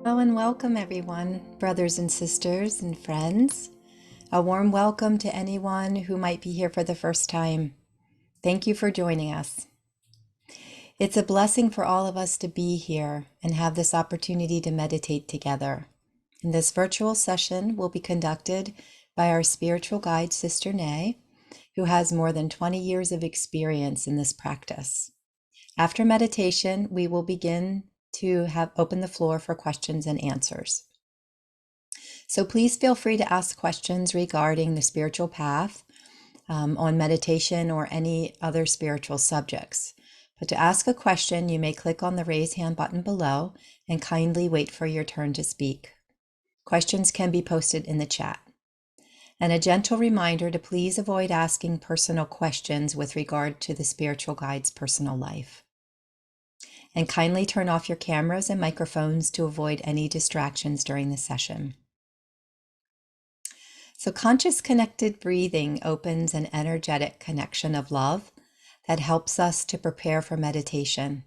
Hello and welcome, everyone, brothers and sisters and friends. A warm welcome to anyone who might be here for the first time. Thank you for joining us. It's a blessing for all of us to be here and have this opportunity to meditate together. And this virtual session will be conducted by our spiritual guide, Sister Nay, who has more than 20 years of experience in this practice. After meditation, we will begin to open the floor for questions and answers. So please feel free to ask questions regarding the spiritual path, on meditation or any other spiritual subjects. But to ask a question, you may click on the raise hand button below and kindly wait for your turn to speak. Questions can be posted in the chat. And a gentle reminder to please avoid asking personal questions with regard to the spiritual guide's personal life. And kindly turn off your cameras and microphones to avoid any distractions during the session. So conscious connected breathing opens an energetic connection of love that helps us to prepare for meditation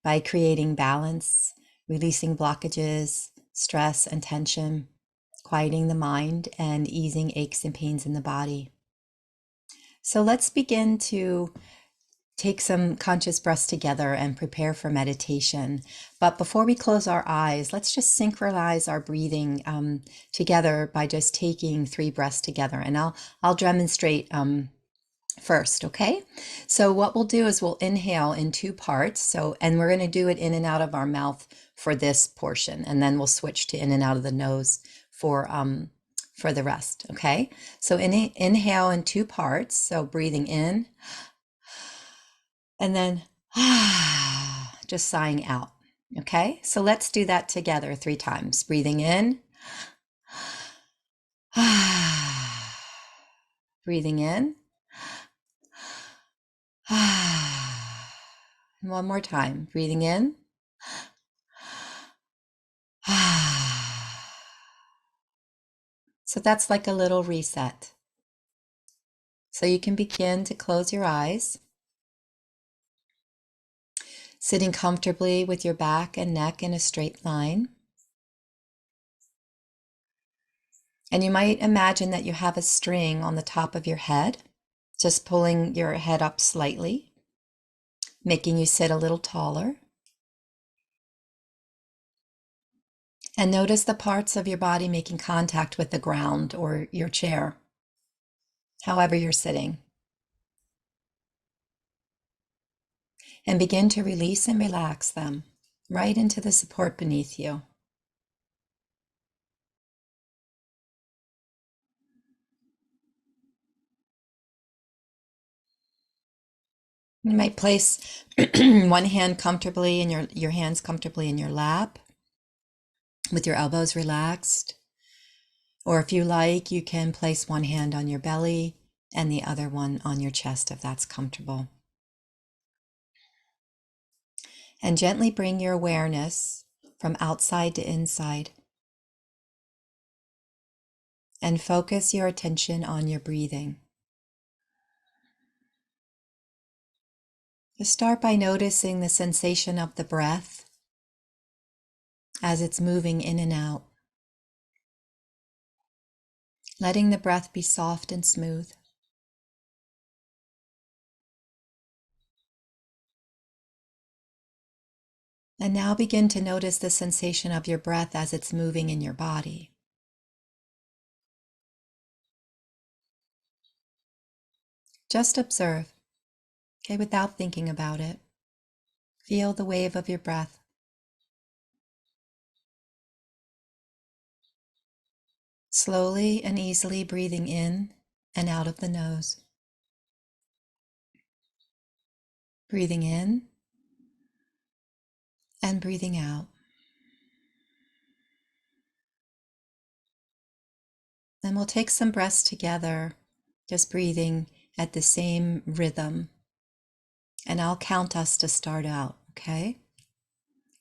by creating balance, releasing blockages, stress and tension, quieting the mind, and easing aches and pains in the body. So let's begin to take some conscious breaths together and prepare for meditation. But before we close our eyes, let's just synchronize our breathing together by just taking 3 breaths together. And I'll demonstrate first, okay? So what we'll do is we'll inhale in 2 parts. And we're going to do it in and out of our mouth for this portion, and then we'll switch to in and out of the nose for the rest, okay? So inhale in 2 parts. So breathing in, and then just sighing out. Okay, so let's do that together 3 times. Breathing in, breathing in, and one more time. Breathing in, so that's like a little reset. So you can begin to close your eyes, sitting comfortably with your back and neck in a straight line. And you might imagine that you have a string on the top of your head, just pulling your head up slightly, making you sit a little taller. And notice the parts of your body making contact with the ground or your chair, however you're sitting. And begin to release and relax them right into the support beneath you. You might place one hand comfortably in your hands comfortably in your lap with your elbows relaxed. Or if you like, you can place one hand on your belly and the other one on your chest if that's comfortable. And gently bring your awareness from outside to inside. And focus your attention on your breathing. Just start by noticing the sensation of the breath as it's moving in and out. Letting the breath be soft and smooth. And now begin to notice the sensation of your breath as it's moving in your body. Just observe, okay, without thinking about it. Feel the wave of your breath. Slowly and easily breathing in and out of the nose. Breathing in and breathing out. Then we'll take some breaths together, just breathing at the same rhythm. And I'll count us to start out, okay?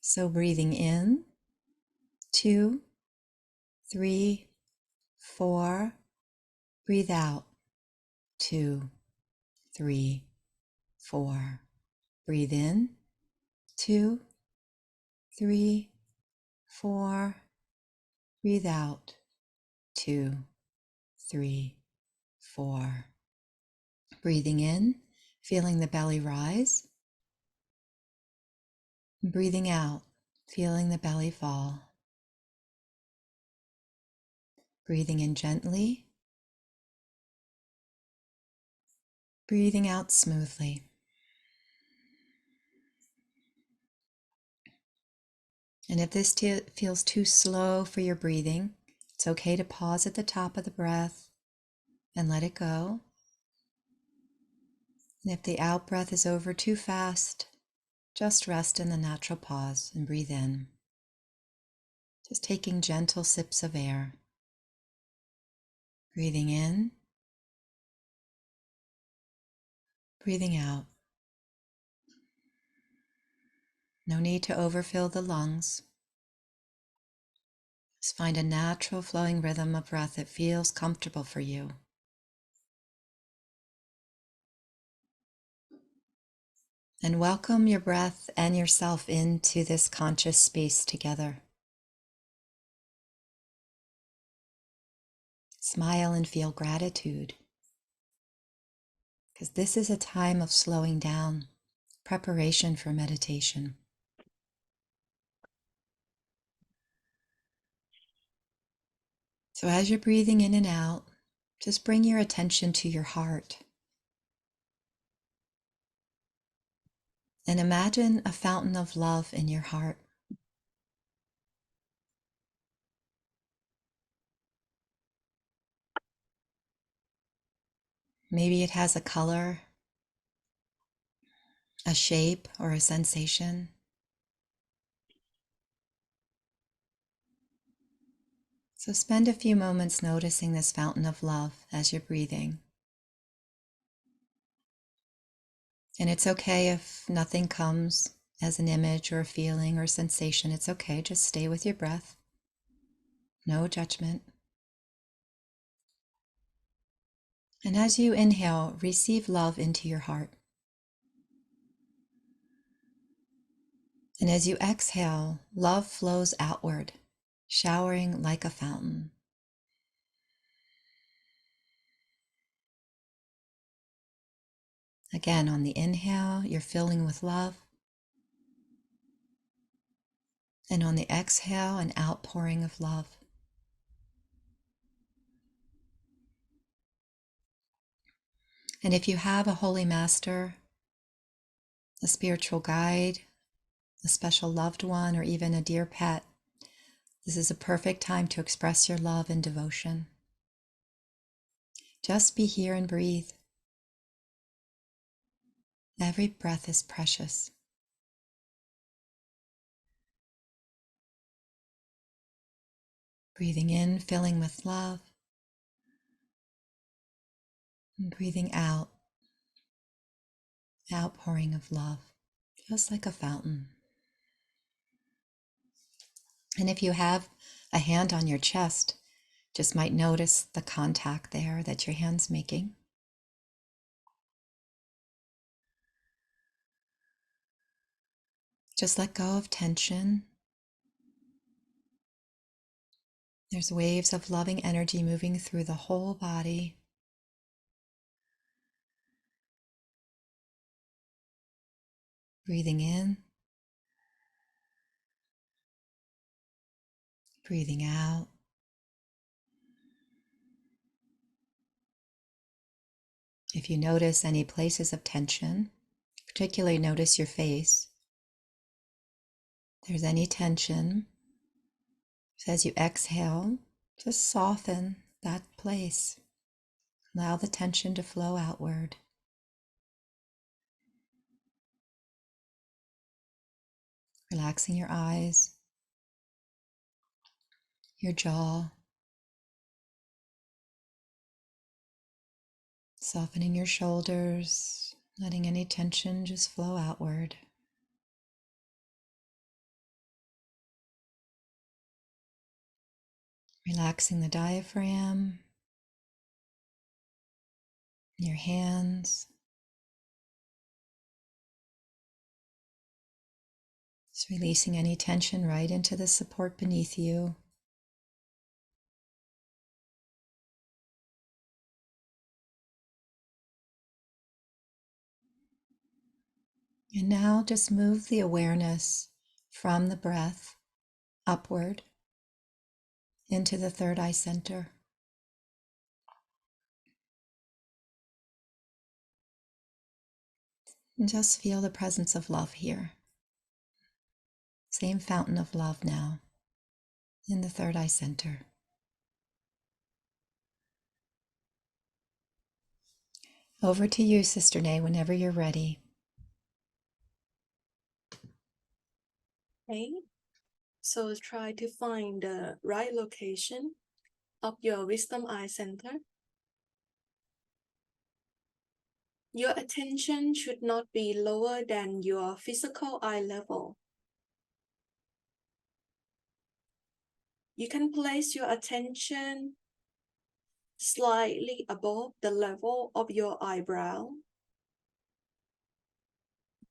So breathing in, 2, 3, 4. Breathe out, 2, 3, 4. Breathe in, 2, 3, 4. Breathe out. 2, 3, 4. Breathing in, feeling the belly rise. Breathing out, feeling the belly fall. Breathing in gently. Breathing out smoothly. And if this feels too slow for your breathing, it's okay to pause at the top of the breath and let it go. And if the out breath is over too fast, just rest in the natural pause and breathe in. Just taking gentle sips of air. Breathing in, breathing out. No need to overfill the lungs. Just find a natural flowing rhythm of breath that feels comfortable for you. And welcome your breath and yourself into this conscious space together. Smile and feel gratitude, because this is a time of slowing down, preparation for meditation. So as you're breathing in and out, just bring your attention to your heart. And imagine a fountain of love in your heart. Maybe it has a color, a shape, or a sensation. So spend a few moments noticing this fountain of love as you're breathing. And it's okay if nothing comes as an image or a feeling or sensation. It's okay, just stay with your breath. No judgment. And as you inhale, receive love into your heart. And as you exhale, love flows outward, showering like a fountain. Again, on the inhale, you're filling with love. And on the exhale, an outpouring of love. And if you have a holy master, a spiritual guide, a special loved one, or even a dear pet, this is a perfect time to express your love and devotion. Just be here and breathe. Every breath is precious. Breathing in, filling with love. And breathing out, outpouring of love, just like a fountain. And if you have a hand on your chest, just might notice the contact there that your hand's making. Just let go of tension. There's waves of loving energy moving through the whole body. Breathing in, breathing out. If you notice any places of tension, particularly notice your face. If there's any tension, so as you exhale, just soften that place. Allow the tension to flow outward. Relaxing your eyes, your jaw, softening your shoulders, letting any tension just flow outward. Relaxing the diaphragm, your hands, Just releasing any tension right into the support beneath you. And now just move the awareness from the breath upward into the third eye center. And just feel the presence of love here. Same fountain of love now in the third eye center. Over to you, Sister Nay, whenever you're ready. Okay, so try to find the right location of your wisdom eye center. Your attention should not be lower than your physical eye level. You can place your attention slightly above the level of your eyebrow.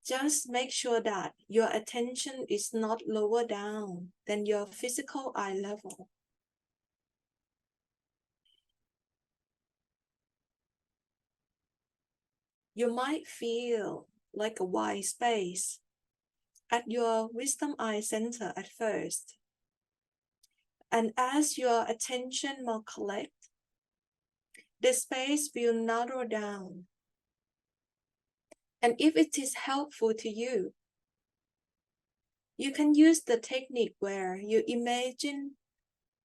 Just make sure that your attention is not lower down than your physical eye level. You might feel like a wide space at your wisdom eye center at first. And as your attention more collect, the space will narrow down. And if it is helpful to you, you can use the technique where you imagine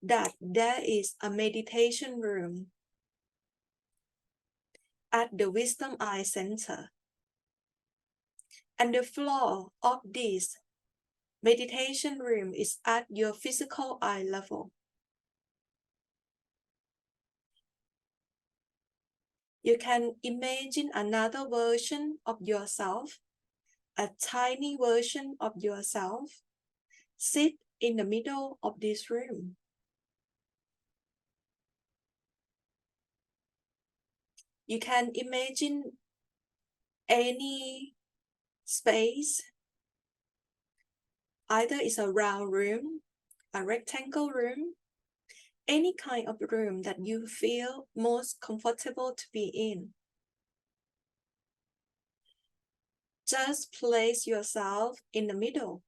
that there is a meditation room at the wisdom eye center. And the floor of this meditation room is at your physical eye level. You can imagine another version of yourself, a tiny version of yourself, sit in the middle of this room. You can imagine any space, either it's a round room, a rectangle room, any kind of room that you feel most comfortable to be in. Just place yourself in the middle.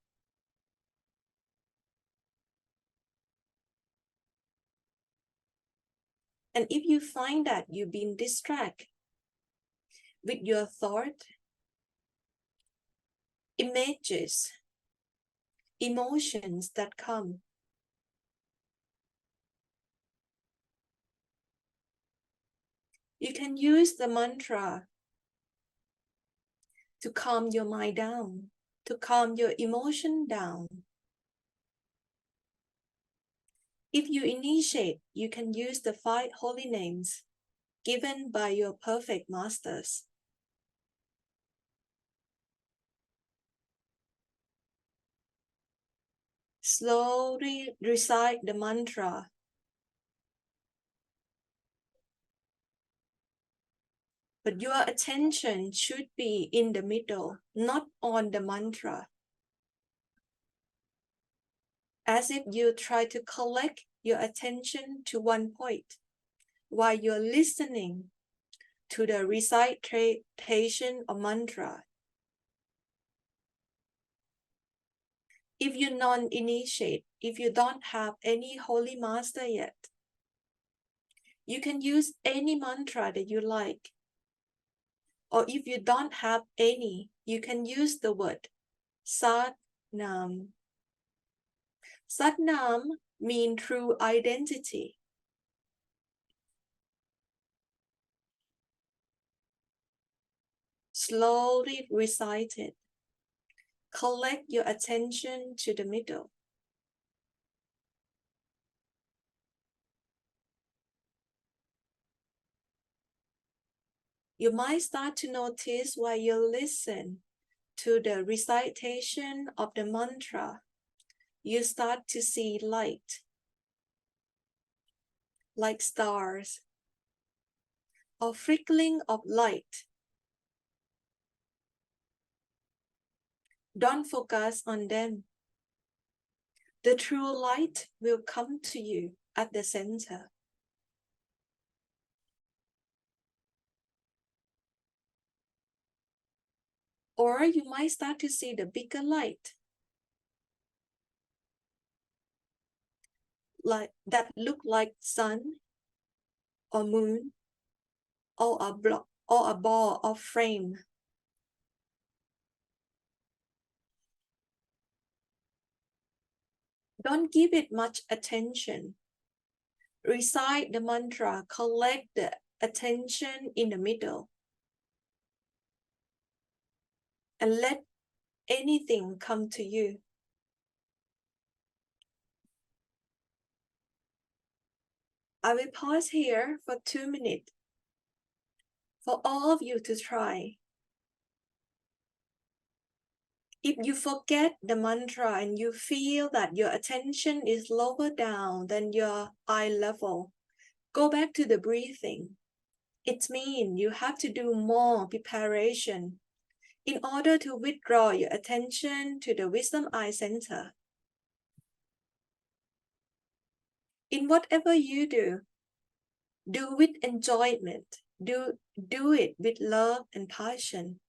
And if you find that you've been distracted with your thought, images, emotions that come, you can use the mantra to calm your mind down, to calm your emotion down. If you initiate, you can use the 5 holy names given by your perfect masters. Slowly recite the mantra. But your attention should be in the middle, not on the mantra. As if you try to collect your attention to one point while you're listening to the recitation of mantra. If you non-initiate, if you don't have any holy master yet, you can use any mantra that you like. Or if you don't have any, you can use the word Sat Nam. Sat Nam means true identity. Slowly recite it. Collect your attention to the middle. You might start to notice while you listen to the recitation of the mantra, you start to see light, like stars, or flickering of light. Don't focus on them. The true light will come to you at the center. Or you might start to see the bigger light, like that look like sun or moon or a block or a ball of flame. Don't give it much attention. Recite the mantra, collect the attention in the middle, and let anything come to you. I will pause here for 2 minutes for all of you to try. If you forget the mantra and you feel that your attention is lower down than your eye level, go back to the breathing. It means you have to do more preparation in order to withdraw your attention to the wisdom eye center. In whatever you do with enjoyment, do it with love and passion.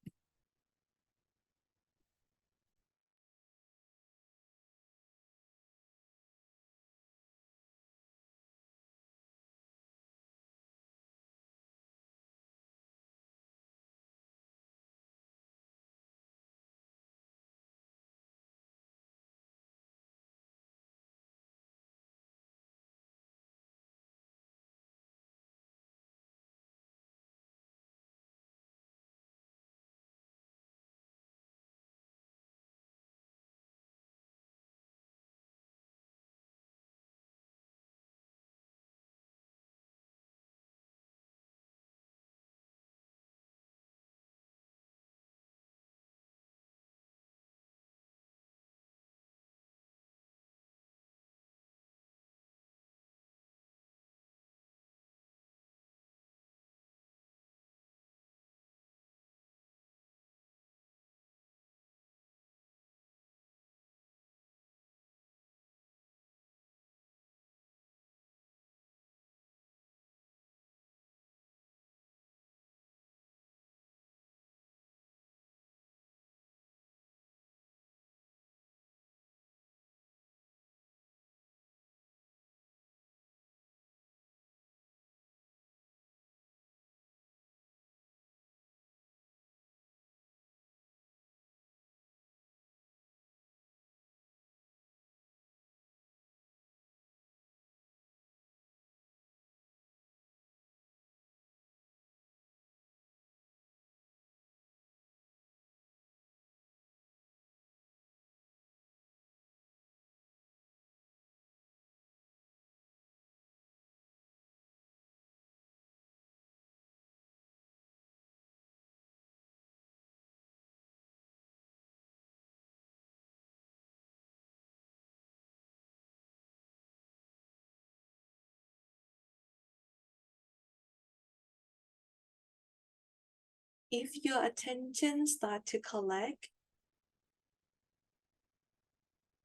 If your attention starts to collect,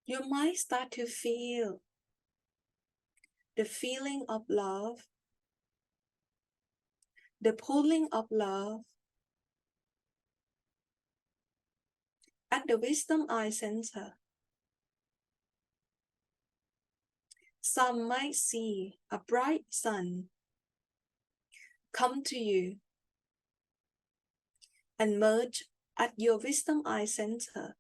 you might start to feel the feeling of love, the pulling of love at the wisdom eye center. Some might see a bright sun come to you and merge at your wisdom eye center.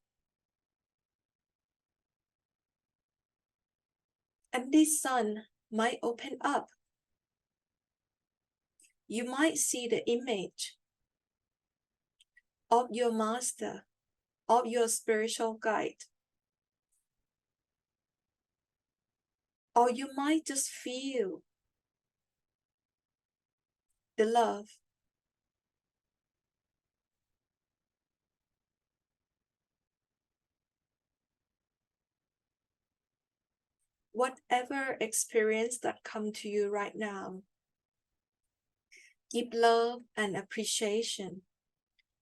And this sun might open up. You might see the image of your master, of your spiritual guide. Or you might just feel the love. Whatever experience that comes to you right now, give love and appreciation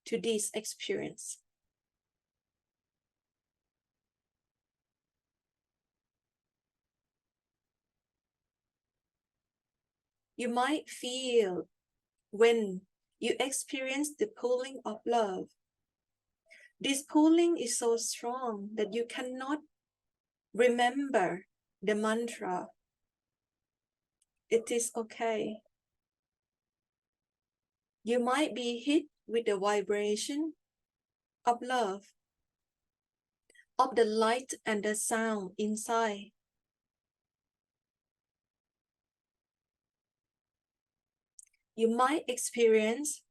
to this experience. You might feel when you experience the pulling of love. This pulling is so strong that you cannot remember the mantra. It is okay. You might be hit with the vibration of love, of the light and the sound inside. You might experience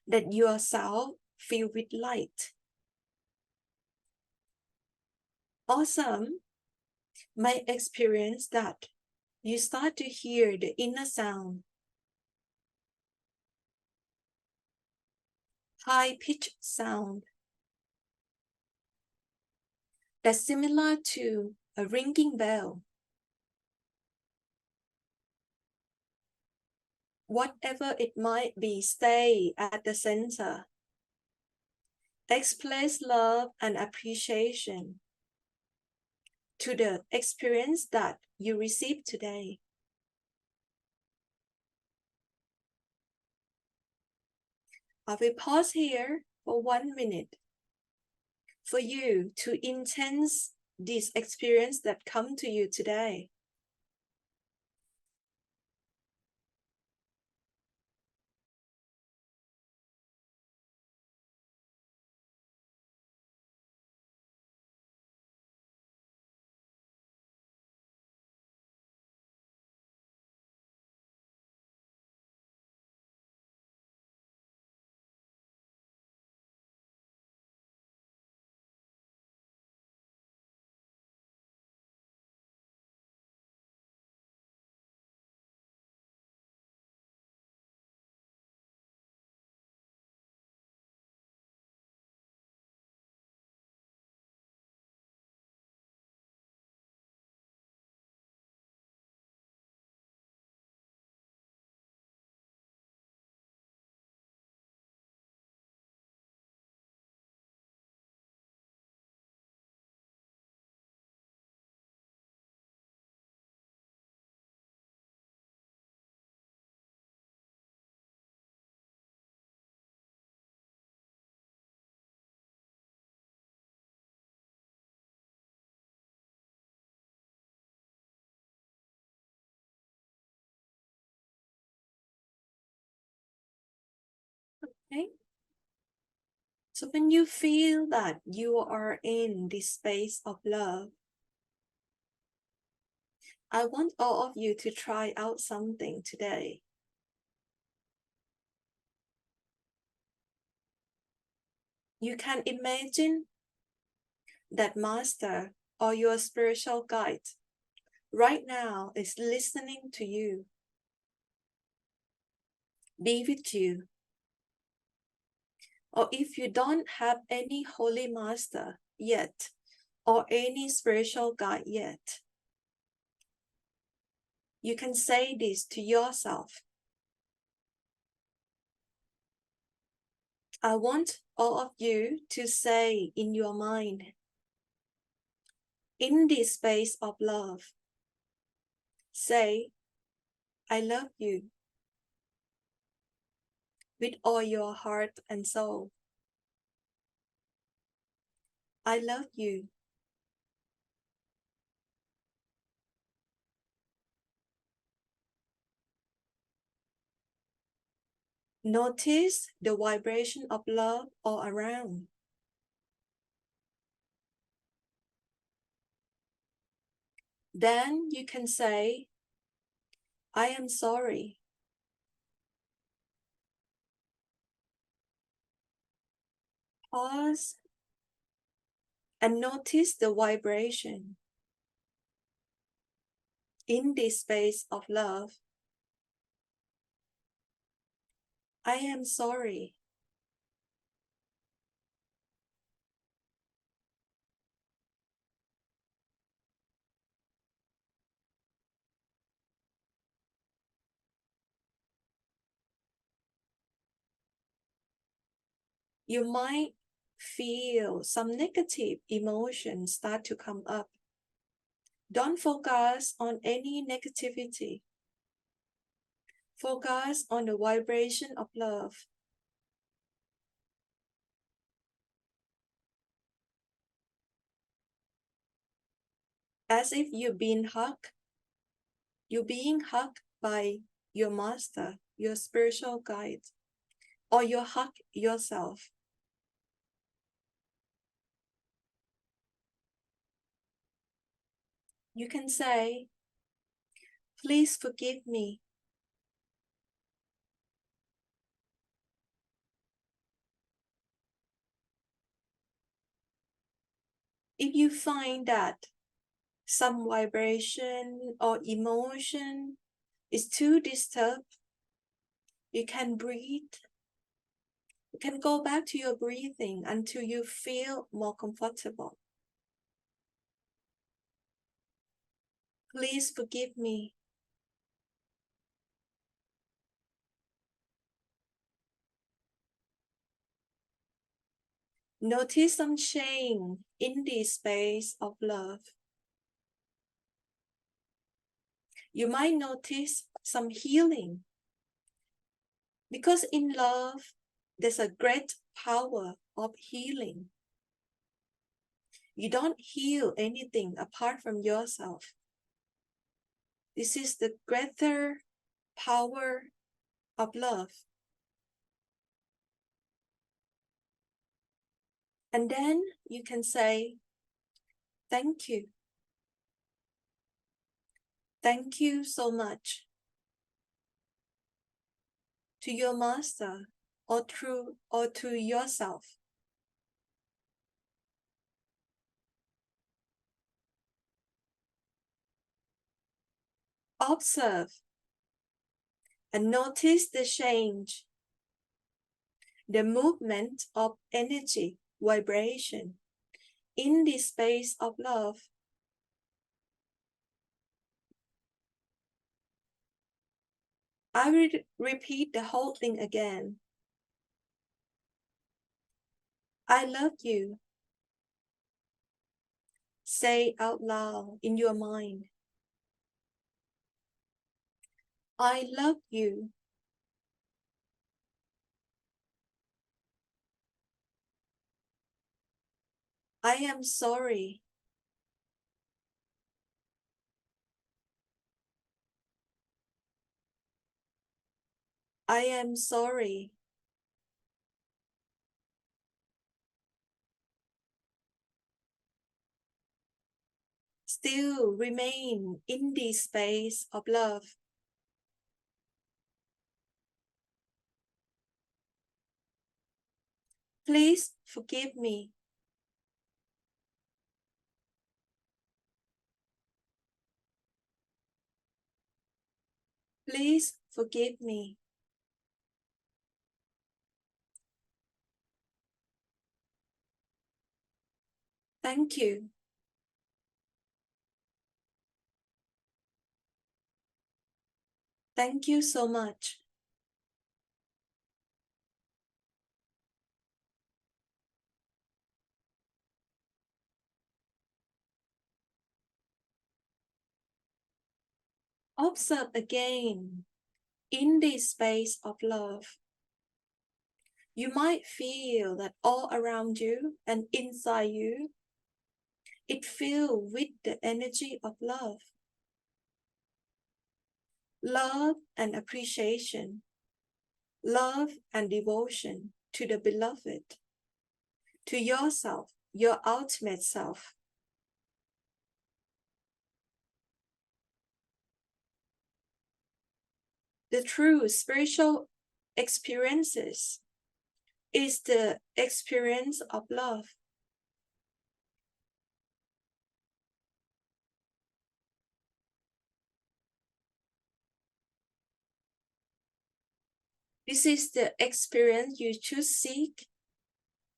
that yourself filled with light. Or some might experience that you start to hear the inner sound, high-pitched sound, that's similar to a ringing bell. Whatever it might be, stay at the center. Express love and appreciation to the experience that you received today. I will pause here for 1 minute for you to intense this experience that come to you today. Okay? So when you feel that you are in this space of love, I want all of you to try out something today. You can imagine that master or your spiritual guide right now is listening to you, be with you. Or if you don't have any holy master yet, or any spiritual guide yet, you can say this to yourself. I want all of you to say in your mind, in this space of love, say, I love you with all your heart and soul. I love you. Notice the vibration of love all around. Then you can say, I am sorry. Pause and notice the vibration in this space of love. I am sorry. You might feel some negative emotions start to come up. Don't focus on any negativity. Focus on the vibration of love. As if you're being hugged by your master, your spiritual guide, or you hug yourself. You can say, please forgive me. If you find that some vibration or emotion is too disturbed, you can breathe. You can go back to your breathing until you feel more comfortable. Please forgive me. Notice some change in the space of love. You might notice some healing, because in love, there's a great power of healing. You don't heal anything apart from yourself. This is the greater power of love. And then you can say, thank you. Thank you so much to your master or to yourself. Observe and notice the change, the movement of energy, vibration in the space of love. I will repeat the whole thing again. I love you. Say out loud in your mind. I love you. I am sorry. I am sorry. Still remain in the space of love. Please forgive me. Please forgive me. Thank you. Thank you so much. Observe again in the space of love. You might feel that all around you and inside you, it fills with the energy of love. Love and appreciation. Love and devotion to the beloved, to yourself, your ultimate self. The true spiritual experiences is the experience of love. This is the experience you should seek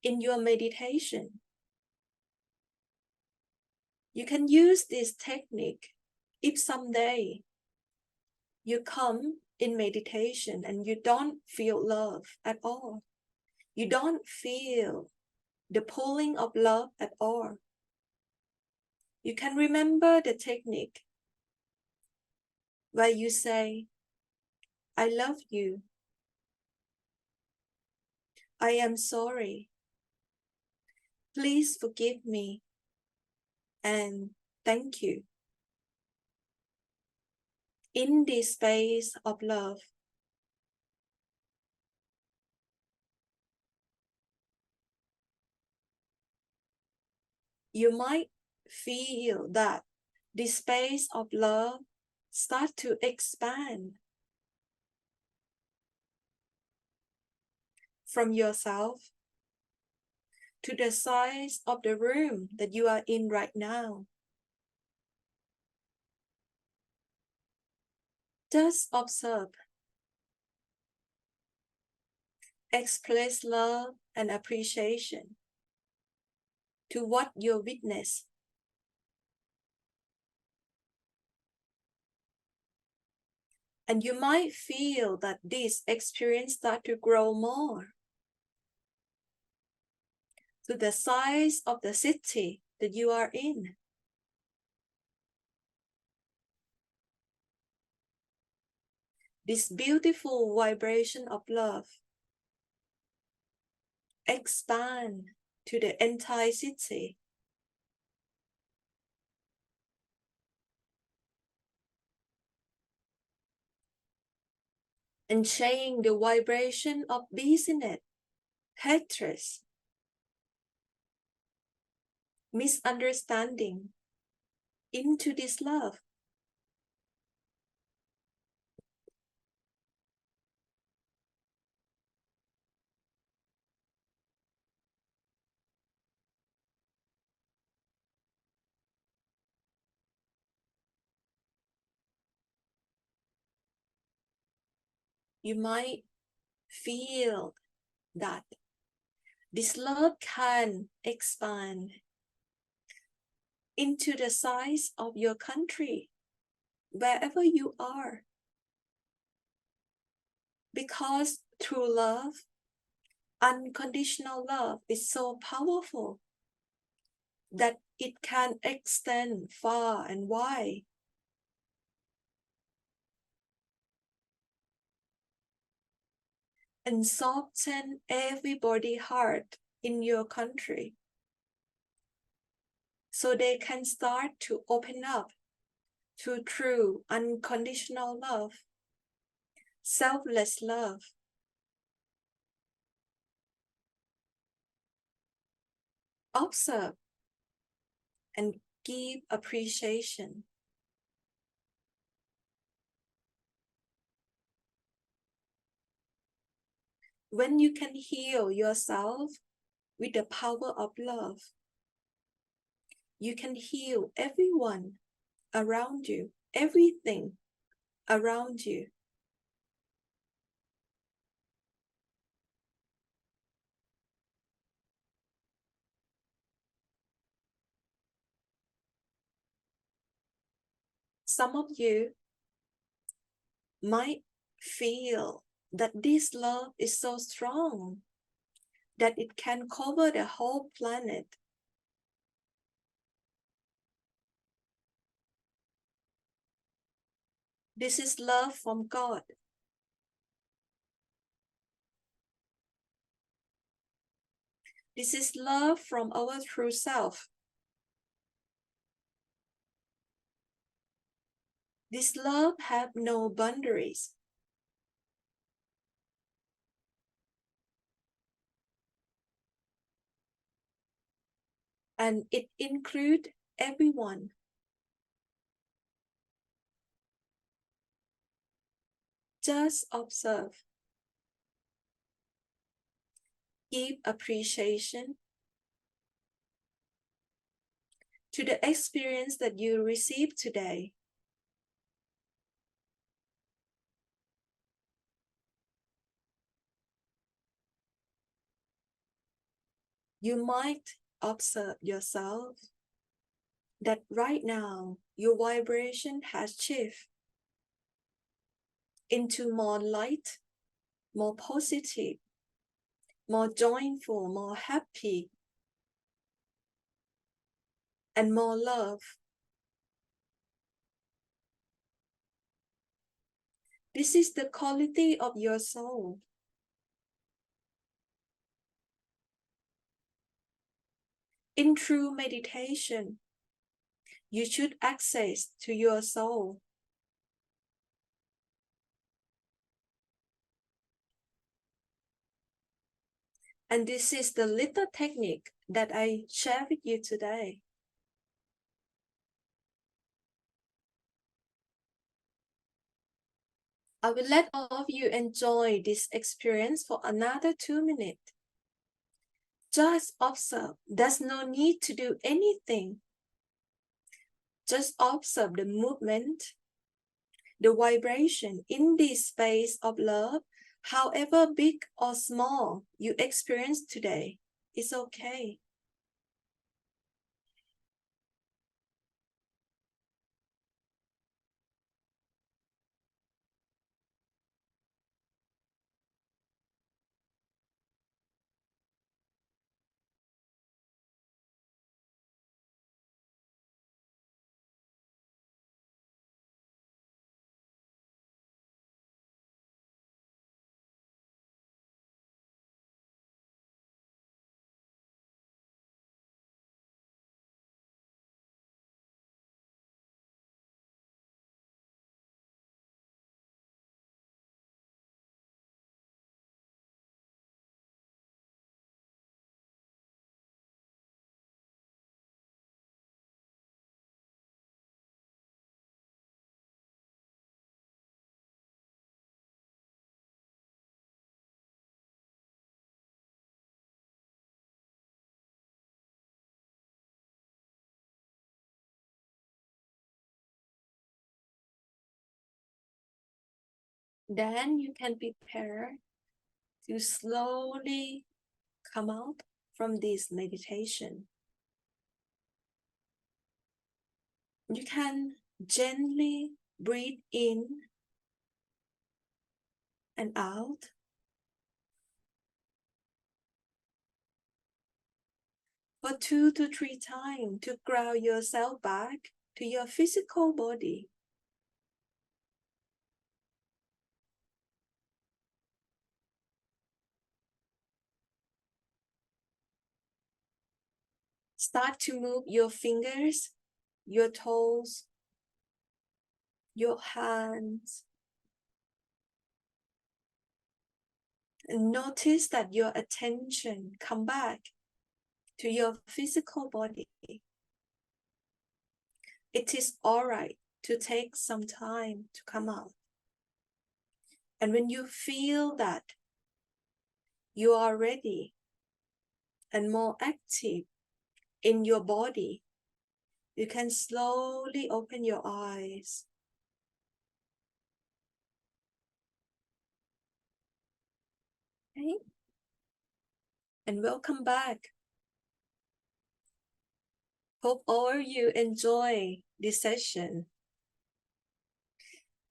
in your meditation. You can use this technique if someday you come in meditation and you don't feel love at all. You don't feel the pulling of love at all. You can remember the technique where you say, I love you. I am sorry. Please forgive me. And thank you. In this space of love, you might feel that the space of love start to expand from yourself to the size of the room that you are in right now. Just observe. Express love and appreciation to what you witness. And you might feel that this experience start to grow more to the size of the city that you are in. This beautiful vibration of love expand to the entire city. And change the vibration of busyness, hatred, misunderstanding into this love. You might feel that this love can expand into the size of your country, wherever you are. Because true love, unconditional love, is so powerful that it can extend far and wide. And soften everybody's heart in your country, so they can start to open up to true unconditional love, selfless love. Observe and give appreciation. When you can heal yourself with the power of love, you can heal everyone around you, everything around you. Some of you might feel that this love is so strong that it can cover the whole planet. This is love from God. This is love from our true self. This love has no boundaries. And it includes everyone. Just observe. Give appreciation to the experience that you received today. You might observe yourself that right now your vibration has shifted into more light, more positive, more joyful, more happy, and more love. This is the quality of your soul. In true meditation, you should access to your soul. And this is the little technique that I share with you today. I will let all of you enjoy this experience for another 2 minutes. Just observe. There's no need to do anything. Just observe the movement, the vibration in this space of love, however big or small you experience today. It's okay. Then you can prepare to slowly come out from this meditation. You can gently breathe in and out. For 2 to 3 times to ground yourself back to your physical body. Start to move your fingers, your toes, your hands. And notice that your attention come back to your physical body. It is all right to take some time to come out. And when you feel that you are ready and more active in your body, you can slowly open your eyes. Okay? And welcome back. Hope all of you enjoy this session.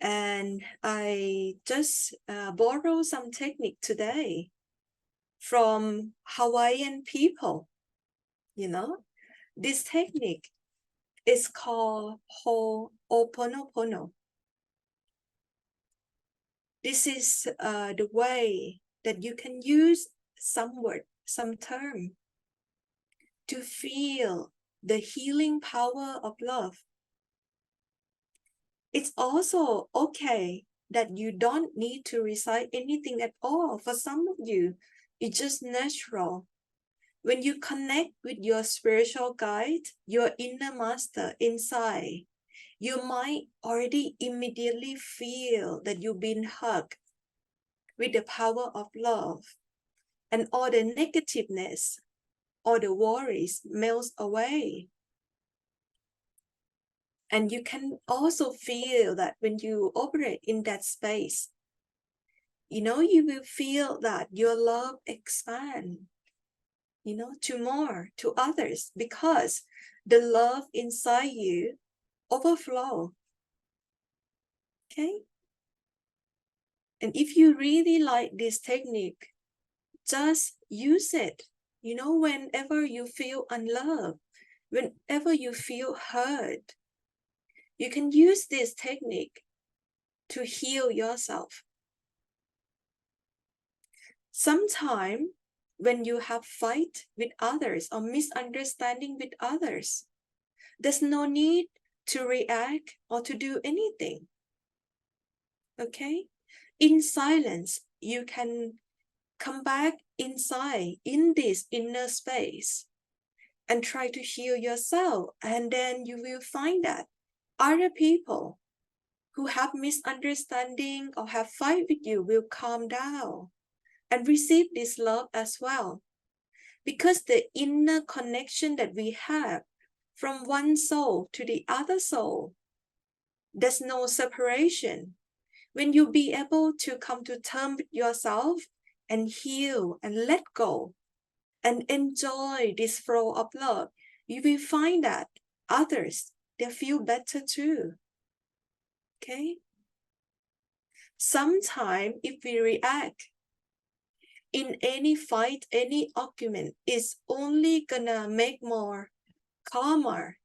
And I just borrowed some technique today from Hawaiian people. You know, this technique is called Ho'oponopono. This is the way that you can use some word, some term to feel the healing power of love. It's also okay that you don't need to recite anything at all. For some of you, it's just natural. When you connect with your spiritual guide, your inner master inside, you might already immediately feel that you've been hugged with the power of love, and all the negativeness, all the worries melts away. And you can also feel that when you operate in that space, you know, you will feel that your love expand, you know, to more, to others, because the love inside you overflow. Okay? And if you really like this technique, just use it. You know, whenever you feel unloved, whenever you feel hurt, you can use this technique to heal yourself. Sometimes when you have fight with others or misunderstanding with others, there's no need to react or to do anything. Okay? In silence, you can come back inside in this inner space and try to heal yourself. And then you will find that other people who have misunderstanding or have fight with you will calm down and receive this love as well. Because the inner connection that we have from one soul to the other soul, there's no separation. When you be able to come to terms with yourself and heal and let go and enjoy this flow of love, you will find that others, they feel better too. Okay? Sometimes if we react in any fight, any argument, it's only gonna make more calmer,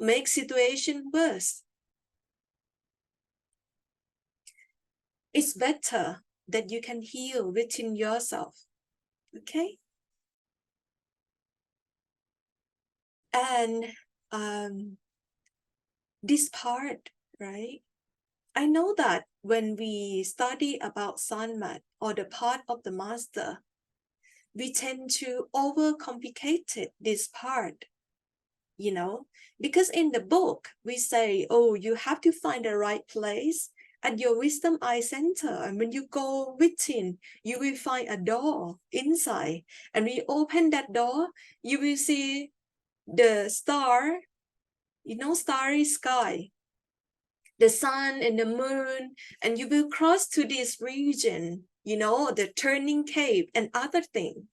make situation worse. It's better that you can heal within yourself. Okay? And this part, right? I know that when we study about Sanmat or the part of the master, we tend to overcomplicate this part, because in the book we say, oh, you have to find the right place at your wisdom eye center, and when you go within, you will find a door inside, and when you open that door, you will see the star, starry sky, the sun and the moon, and you will cross to this region, the turning cave and other thing,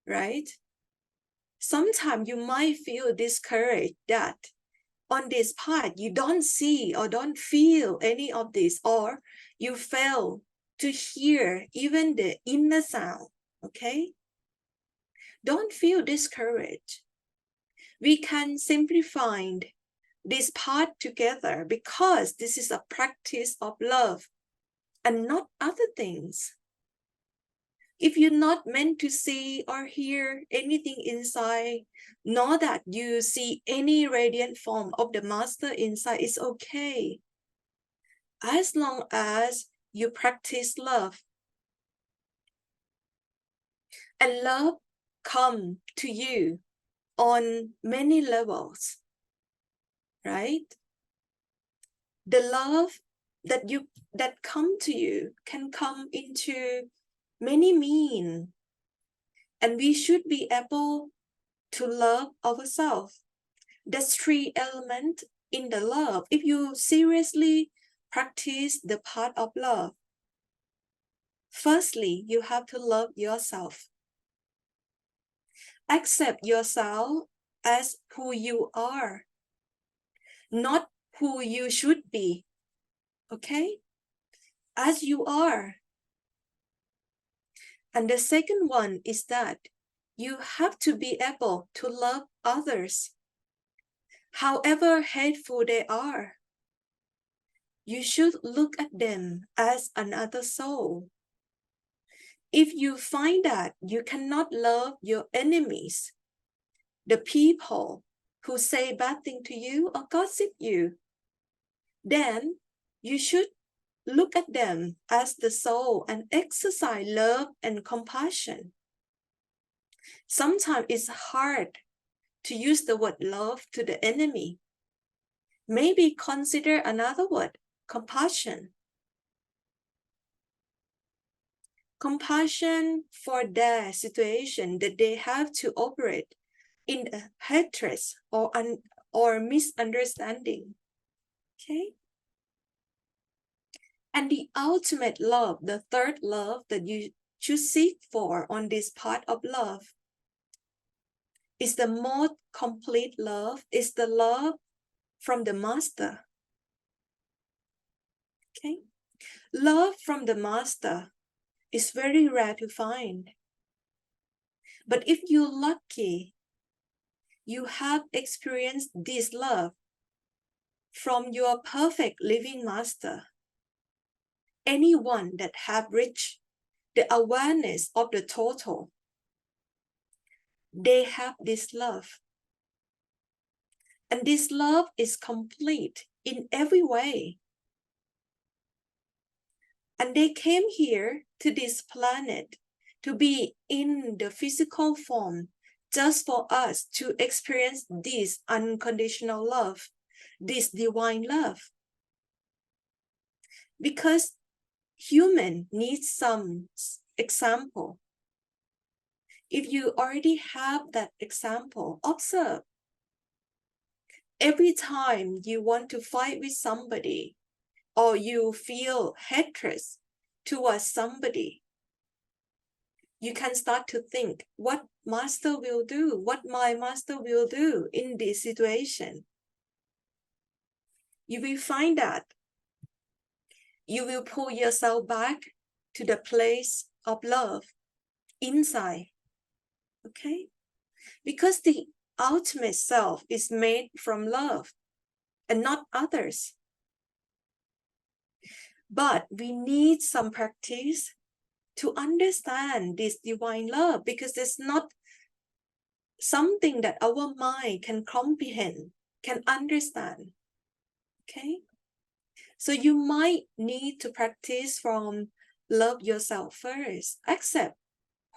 right? Sometimes you might feel discouraged that on this path you don't see or don't feel any of this, or you fail to hear even the inner sound. Okay? Don't feel discouraged. We can simply find this path together because this is a practice of love and not other things. If you're not meant to see or hear anything inside, nor that you see any radiant form of the master inside, it's okay. As long as you practice love. And love comes to you on many levels, right? The love that come to you can come into many mean, and we should be able to love ourselves. There's 3 elements in the love. If you seriously practice the part of love, firstly, you have to love yourself. Accept yourself as who you are, not who you should be. Okay? As you are. And the second one is that you have to be able to love others, however hateful they are. You should look at them as another soul. If you find that you cannot love your enemies, the people who say bad things to you or gossip you, then you should look at them as the soul and exercise love and compassion. Sometimes it's hard to use the word love to the enemy. Maybe consider another word, compassion. Compassion for their situation that they have to operate in a hatred or misunderstanding. Okay? And the ultimate love, the third love that you should seek for on this part of love, is the most complete love, is the love from the master. Okay? Love from the master is very rare to find. But if you're lucky, you have experienced this love from your perfect living master. anyone that have reached the awareness of the total, they have this love. And this love is complete in every way. And they came here to this planet to be in the physical form just for us to experience this unconditional love, this divine love. Because human needs some example. If you already have that example, observe. Every time you want to fight with somebody, or you feel hatred towards somebody, you can start to think what master will do, what my master will do in this situation. You will find that you will pull yourself back to the place of love inside, okay? Because the ultimate self is made from love and not others. But we need some practice to understand this divine love, because it's not something that our mind can comprehend, can understand, okay? So you might need to practice from love yourself first. Accept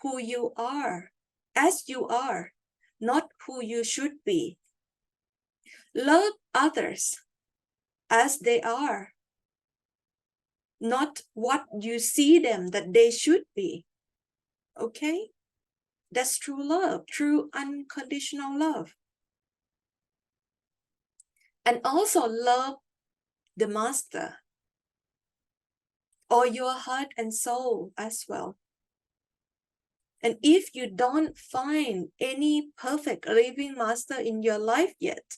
who you are, as you are, not who you should be. Love others as they are, not what you see them that they should be, okay? That's true love, true unconditional love. And also love the master, or your heart and soul as well. And if you don't find any perfect living master in your life yet,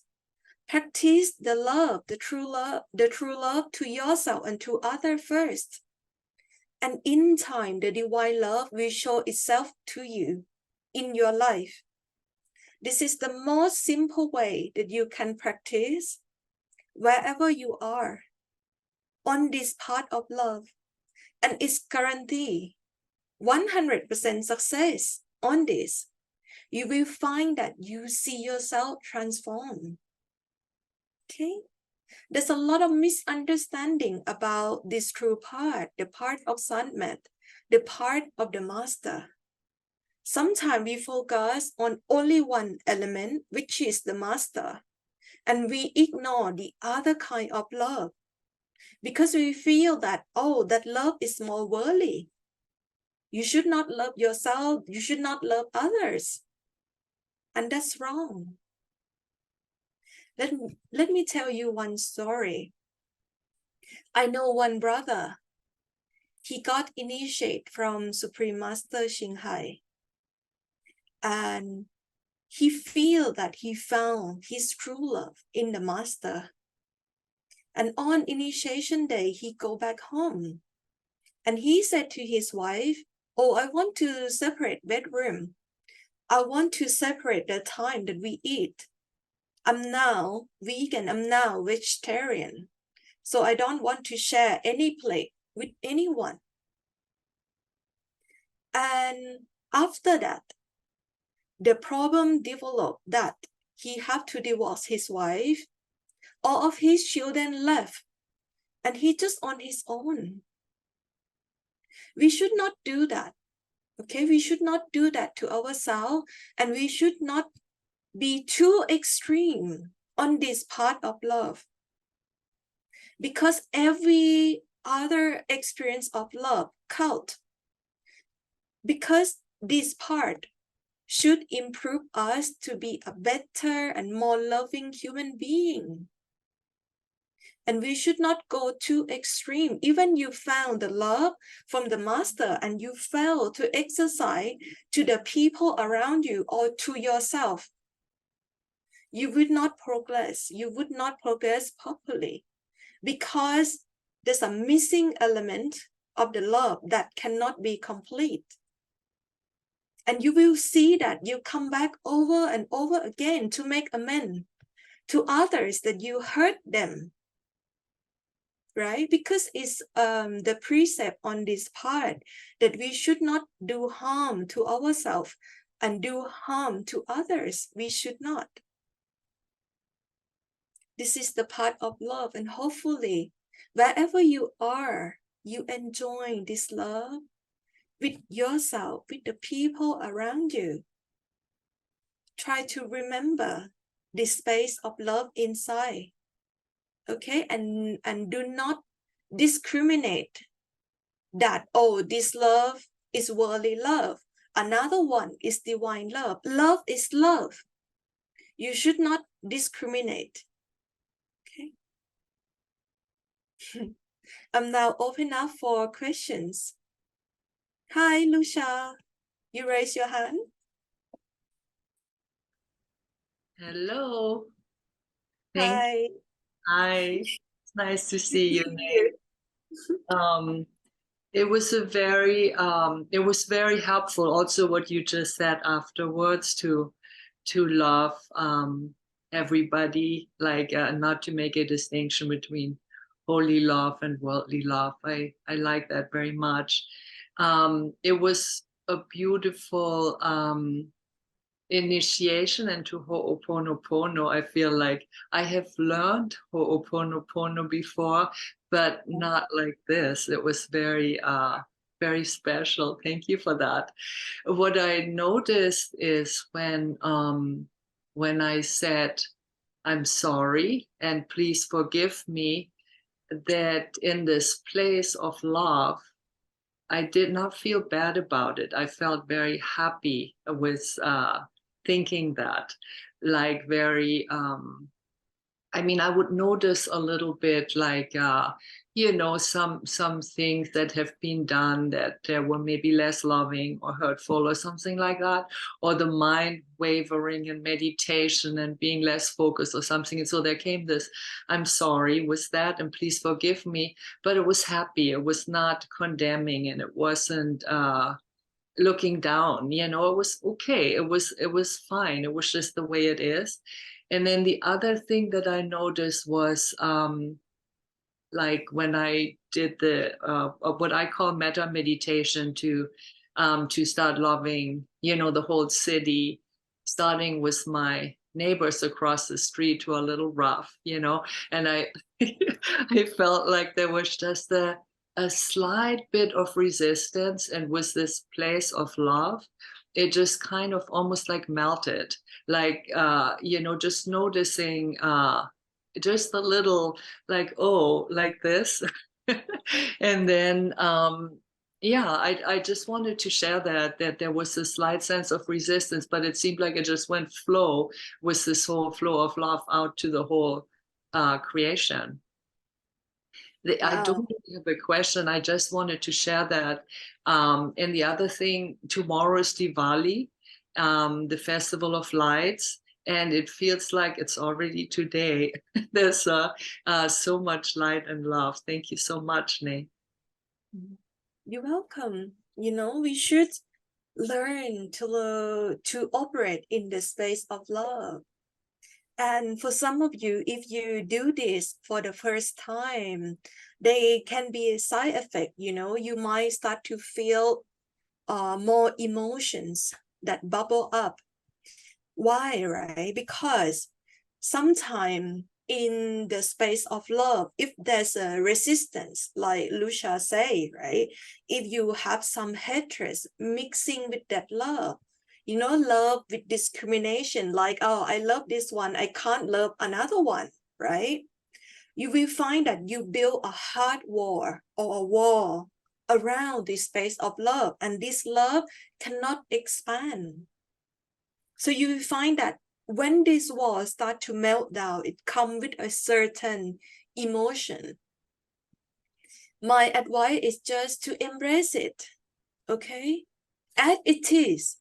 practice the love, the true love to yourself and to others first. And in time, the divine love will show itself to you in your life. This is the most simple way that you can practice wherever you are on this path of love. And it's guaranteed 100% success on this. You will find that you see yourself transform. Okay? There's a lot of misunderstanding about this true part, the part of Sanmet, the part of the master. Sometimes we focus on only one element, which is the master, and we ignore the other kind of love because we feel that, oh, that love is more worldly. You should not love yourself. You should not love others. And that's wrong. Let me tell you one story. I know one brother. He got initiated from Supreme Master Ching Hai. And he feel that he found his true love in the master. And on initiation day, he go back home. And he said to his wife, oh, I want to separate bedroom. I want to separate the time that we eat. I'm now vegan, I'm now vegetarian. So I don't want to share any plate with anyone. And after that, the problem developed that he had to divorce his wife. All of his children left, and he just on his own. We should not do that. Okay, we should not do that to ourselves, and we should not be too extreme on this part of love. Because every other experience of love counts. Because this part should improve us to be a better and more loving human being. And we should not go too extreme. Even you found the love from the master and you fail to exercise to the people around you or to yourself, you would not progress. You would not progress properly because there's a missing element of the love that cannot be complete. And you will see that you come back over and over again to make amends to others that you hurt them. right? Because it's the precept on this part that we should not do harm to ourselves and do harm to others. We should not. This is the part of love, and hopefully wherever you are, you enjoy this love with yourself, with the people around you. Try to remember this space of love inside, okay? And do not discriminate that, oh, this love is worldly love, another one is divine love. Love is love. You should not discriminate, okay? I'm now open up for questions. Hi, Lucia. You raise your hand. Hello. Hi. Hi. It's nice to see you. It was very helpful also what you just said afterwards to love everybody, like not to make a distinction between holy love and worldly love. I like that very much. It was a beautiful initiation into Ho'oponopono. I feel like I have learned Ho'oponopono before, but not like this. It was very, very special. Thank you for that. What I noticed is when I said, I'm sorry and please forgive me, that in this place of love, I did not feel bad about it. I felt very happy with thinking that, like very, I mean, I would notice a little bit like, you know, some things that have been done that were maybe less loving or hurtful or something like that, or the mind wavering in meditation and being less focused or something. And so there came this, I'm sorry with that and please forgive me, but it was happy. It was not condemning and it wasn't looking down, you know, it was okay. It was fine. It was just the way it is. And then the other thing that I noticed was like when I did the what I call metta meditation to start loving, you know, the whole city, starting with my neighbors across the street who are a little rough, you know, and I I felt like there was just a slight bit of resistance, and with this place of love, it just kind of almost like melted, like you know, just noticing just a little like, oh, like this. And then yeah, I just wanted to share that there was a slight sense of resistance, but it seemed like it just went flow with this whole flow of love out to the whole creation. I don't have a question. I just wanted to share that. And the other thing, tomorrow is Diwali, the Festival of Lights, and it feels like it's already today. There's so much light and love. Thank you so much, Nay. You're welcome. You know, we should learn to operate in the space of love. And for some of you, if you do this for the first time, they can be a side effect. You know, you might start to feel more emotions that bubble up. Why, right? Because sometimes in the space of love, if there's a resistance, like Lucia say, right? If you have some hatred mixing with that love, you know, love with discrimination, like, oh, I love this one, I can't love another one, right? You will find that you build a hard wall or a wall around this space of love, and this love cannot expand. So you will find that when this wall start to melt down, it comes with a certain emotion. My advice is just to embrace it, okay? As it is.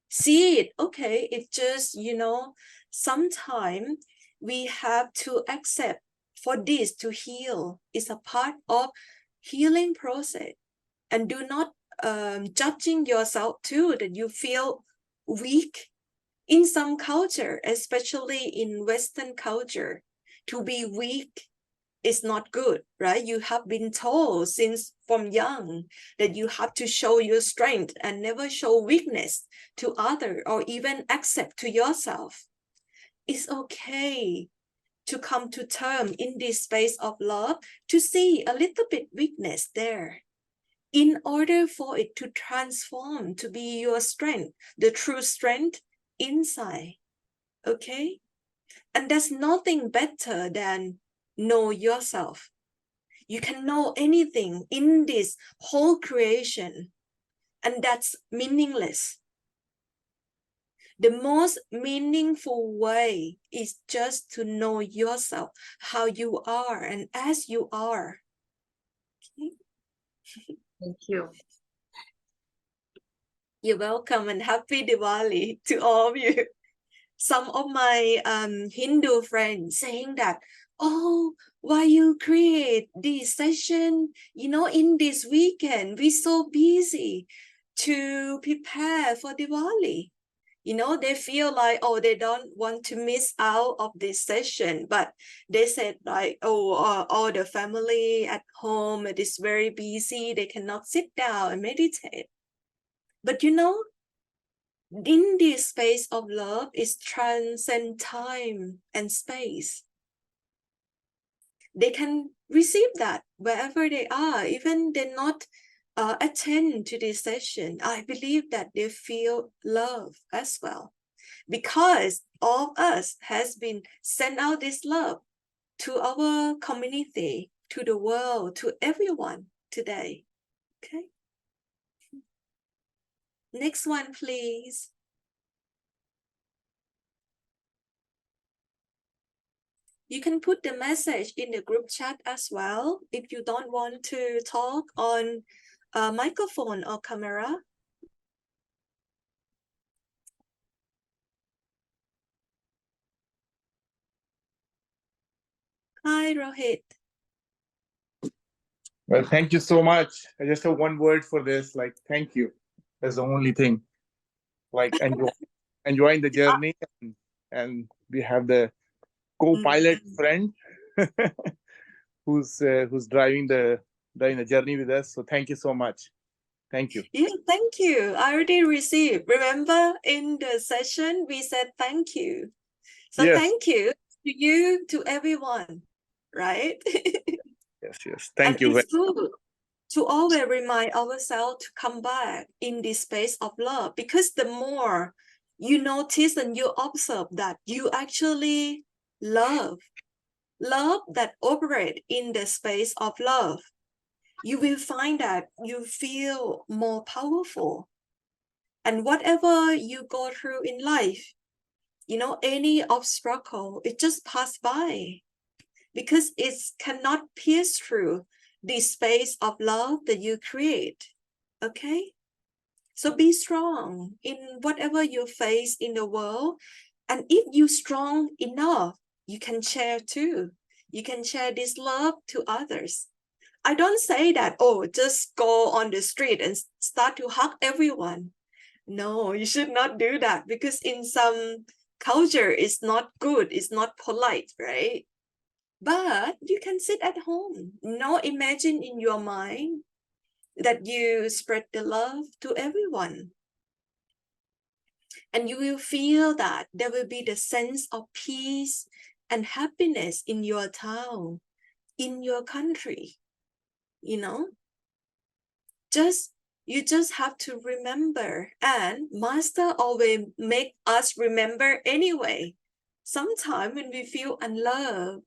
See it, okay? It's just, you know, sometimes we have to accept for this to heal. It's a part of healing process. And do not judging yourself too, that you feel weak. In some culture, especially in Western culture, to be weak is not good, right? You have been told since from young that you have to show your strength and never show weakness to others or even accept to yourself. It's okay to come to terms in this space of love to see a little bit weakness there in order for it to transform to be your strength, the true strength inside. Okay? And there's nothing better than know yourself. You can know anything in this whole creation, and that's meaningless. The most meaningful way is just to know yourself, how you are, and as you are. Okay? Thank you. You're welcome, and happy Diwali to all of you. Some of my Hindu friends saying that, oh, why you create this session, in this weekend, we're so busy to prepare for Diwali. They feel like, oh, they don't want to miss out of this session, but they said like, oh, all the family at home, it is very busy, they cannot sit down and meditate. But in this space of love is transcend time and space. They can receive that wherever they are, even they not attend to this session. I believe that they feel love as well, because all of us has been sent out this love to our community, to the world, to everyone today. Okay. Next one, please. You can put the message in the group chat as well if you don't want to talk on a microphone or camera. Hi, Rohit. Well, thank you so much. I just have one word for this, like, thank you. That's the only thing. Like, enjoying the journey, and we have the co-pilot friend who's driving the journey with us. So thank you so much. Thank you. Yeah, thank you. I already received. Remember in the session, we said thank you. So Yes. thank you to you, to everyone, right? Yes. Thank you. It's good to always remind ourselves to come back in this space of love, because the more you notice and you observe that you actually love that operate in the space of love, you will find that you feel more powerful. And whatever you go through in life, any obstacle, it just pass by, because it cannot pierce through the space of love that you create. Okay? So be strong in whatever you face in the world. And if you're strong enough, you can share too. You can share this love to others. I don't say that, oh, just go on the street and start to hug everyone. No, you should not do that, because in some culture, it's not good, it's not polite, right? But you can sit at home. Imagine in your mind that you spread the love to everyone. And you will feel that there will be the sense of peace and happiness in your town, in your country. You just have to remember, and Master always make us remember anyway. Sometimes when we feel unloved,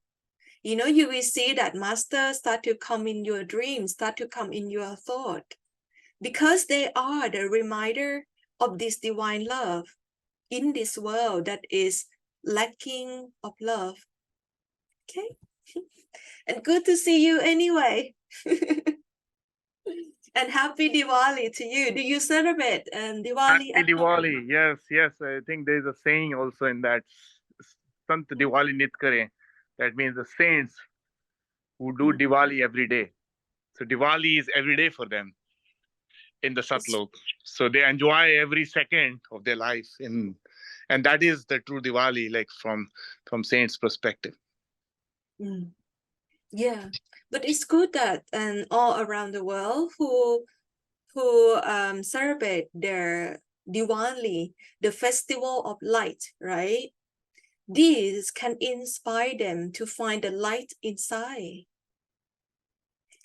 you will see that Master start to come in your dreams, start to come in your thought, because they are the reminder of this divine love in this world that is lacking of love. Okay. And good to see you anyway. And happy Diwali to you. Do you celebrate Diwali? Happy Diwali. Yes. I think there's a saying also in that, Sant Diwali Nit Kare. That means the saints who do Diwali every day. So Diwali is every day for them in the Satlok. So they enjoy every second of their life, and that is the true Diwali, like from saints' perspective. Yeah, but it's good that and all around the world who celebrate their Diwali, the festival of light, right? These can inspire them to find the light inside.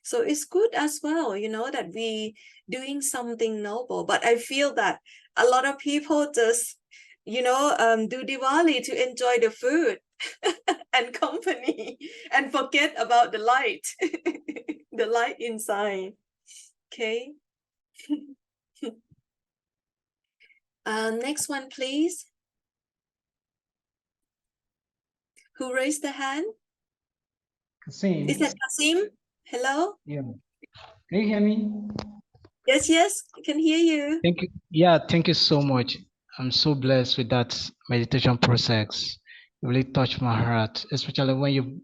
So it's good as well, you know, that we doing something noble. But I feel that a lot of people just, you know, do Diwali to enjoy the food and company and forget about the light, the light inside. Okay. Next one, please. Who raised the hand? Kasim. Is that Kasim? Hello? Yeah. Can you hear me? Yes, yes, I can hear you. Thank you. Yeah, thank you so much. I'm so blessed with that meditation process. It really touched my heart, especially when you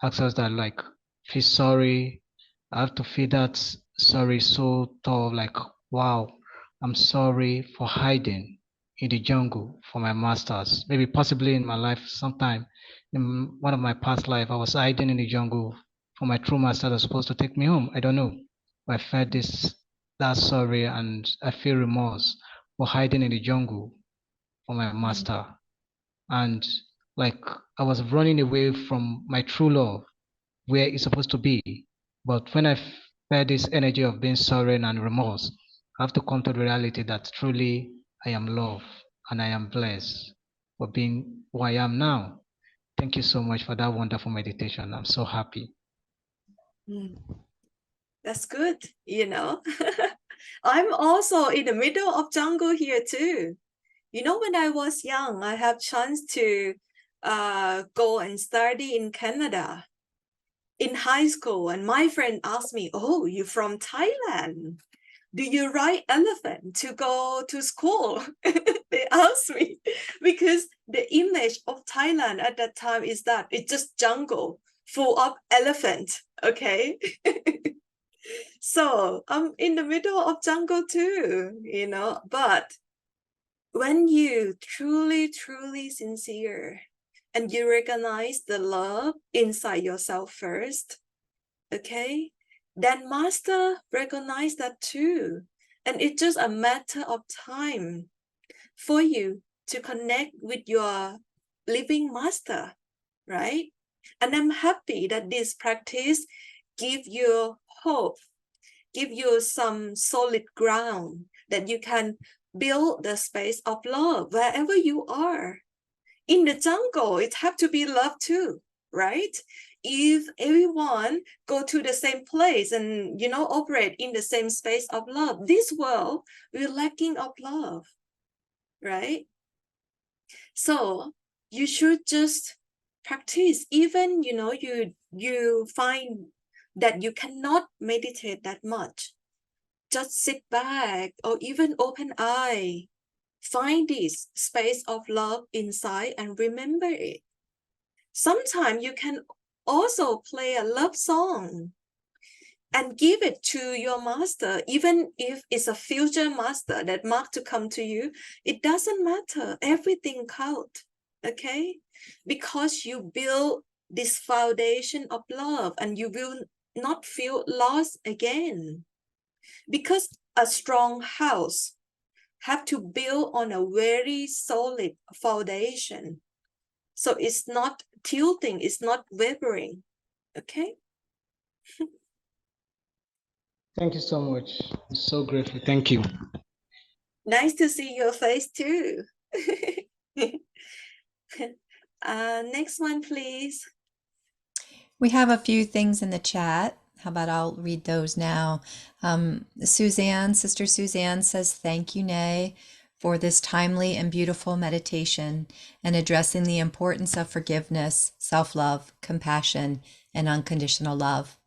ask us that, like, feel sorry. I have to feel that sorry so tough, like, wow, I'm sorry for hiding in the jungle for my masters. Maybe possibly in my life sometime in one of my past life, I was hiding in the jungle for my true master that's supposed to take me home. I don't know. I felt that sorry and I feel remorse for hiding in the jungle for my master. And like I was running away from my true love where it's supposed to be. But when I felt this energy of being sorry and remorse, I have to come to the reality that truly I am loved and I am blessed for being who I am now. Thank you so much for that wonderful meditation. I'm so happy. That's good, you know. I'm also in the middle of jungle here too. You know, when I was young, I have chance to go and study in Canada in high school. And my friend asked me, oh, you're from Thailand. Do you ride elephant to go to school? They asked me because the image of Thailand at that time is that it's just jungle full of elephant. Okay. So I'm in the middle of jungle too, you know, but when you truly sincere and you recognize the love inside yourself first, okay, then master recognize that too. And it's just a matter of time for you to connect with your living master, right? And I'm happy that this practice give you hope, give you some solid ground that you can build the space of love wherever you are. In the jungle, it have to be love too, right? If everyone go to the same place and, you know, operate in the same space of love, this world will lacking of love, right? So you should just practice. Even, you know, you find that you cannot meditate that much, just sit back or even open eye. Find this space of love inside and remember it. Sometimes you can also play a love song and give it to your master, even if it's a future master that mark to come to you. It doesn't matter. Everything counts, okay? Because you build this foundation of love and you will not feel lost again. Because a strong house have to build on a very solid foundation. So it's not tilting, it's not wavering. Okay. Thank you so much. I'm so grateful. Thank you. Nice to see your face too. Next one, please. We have a few things in the chat. How about I'll read those now. Suzanne, Sister Suzanne says, thank you, Nay, for this timely and beautiful meditation and addressing the importance of forgiveness, self-love, compassion, and unconditional love.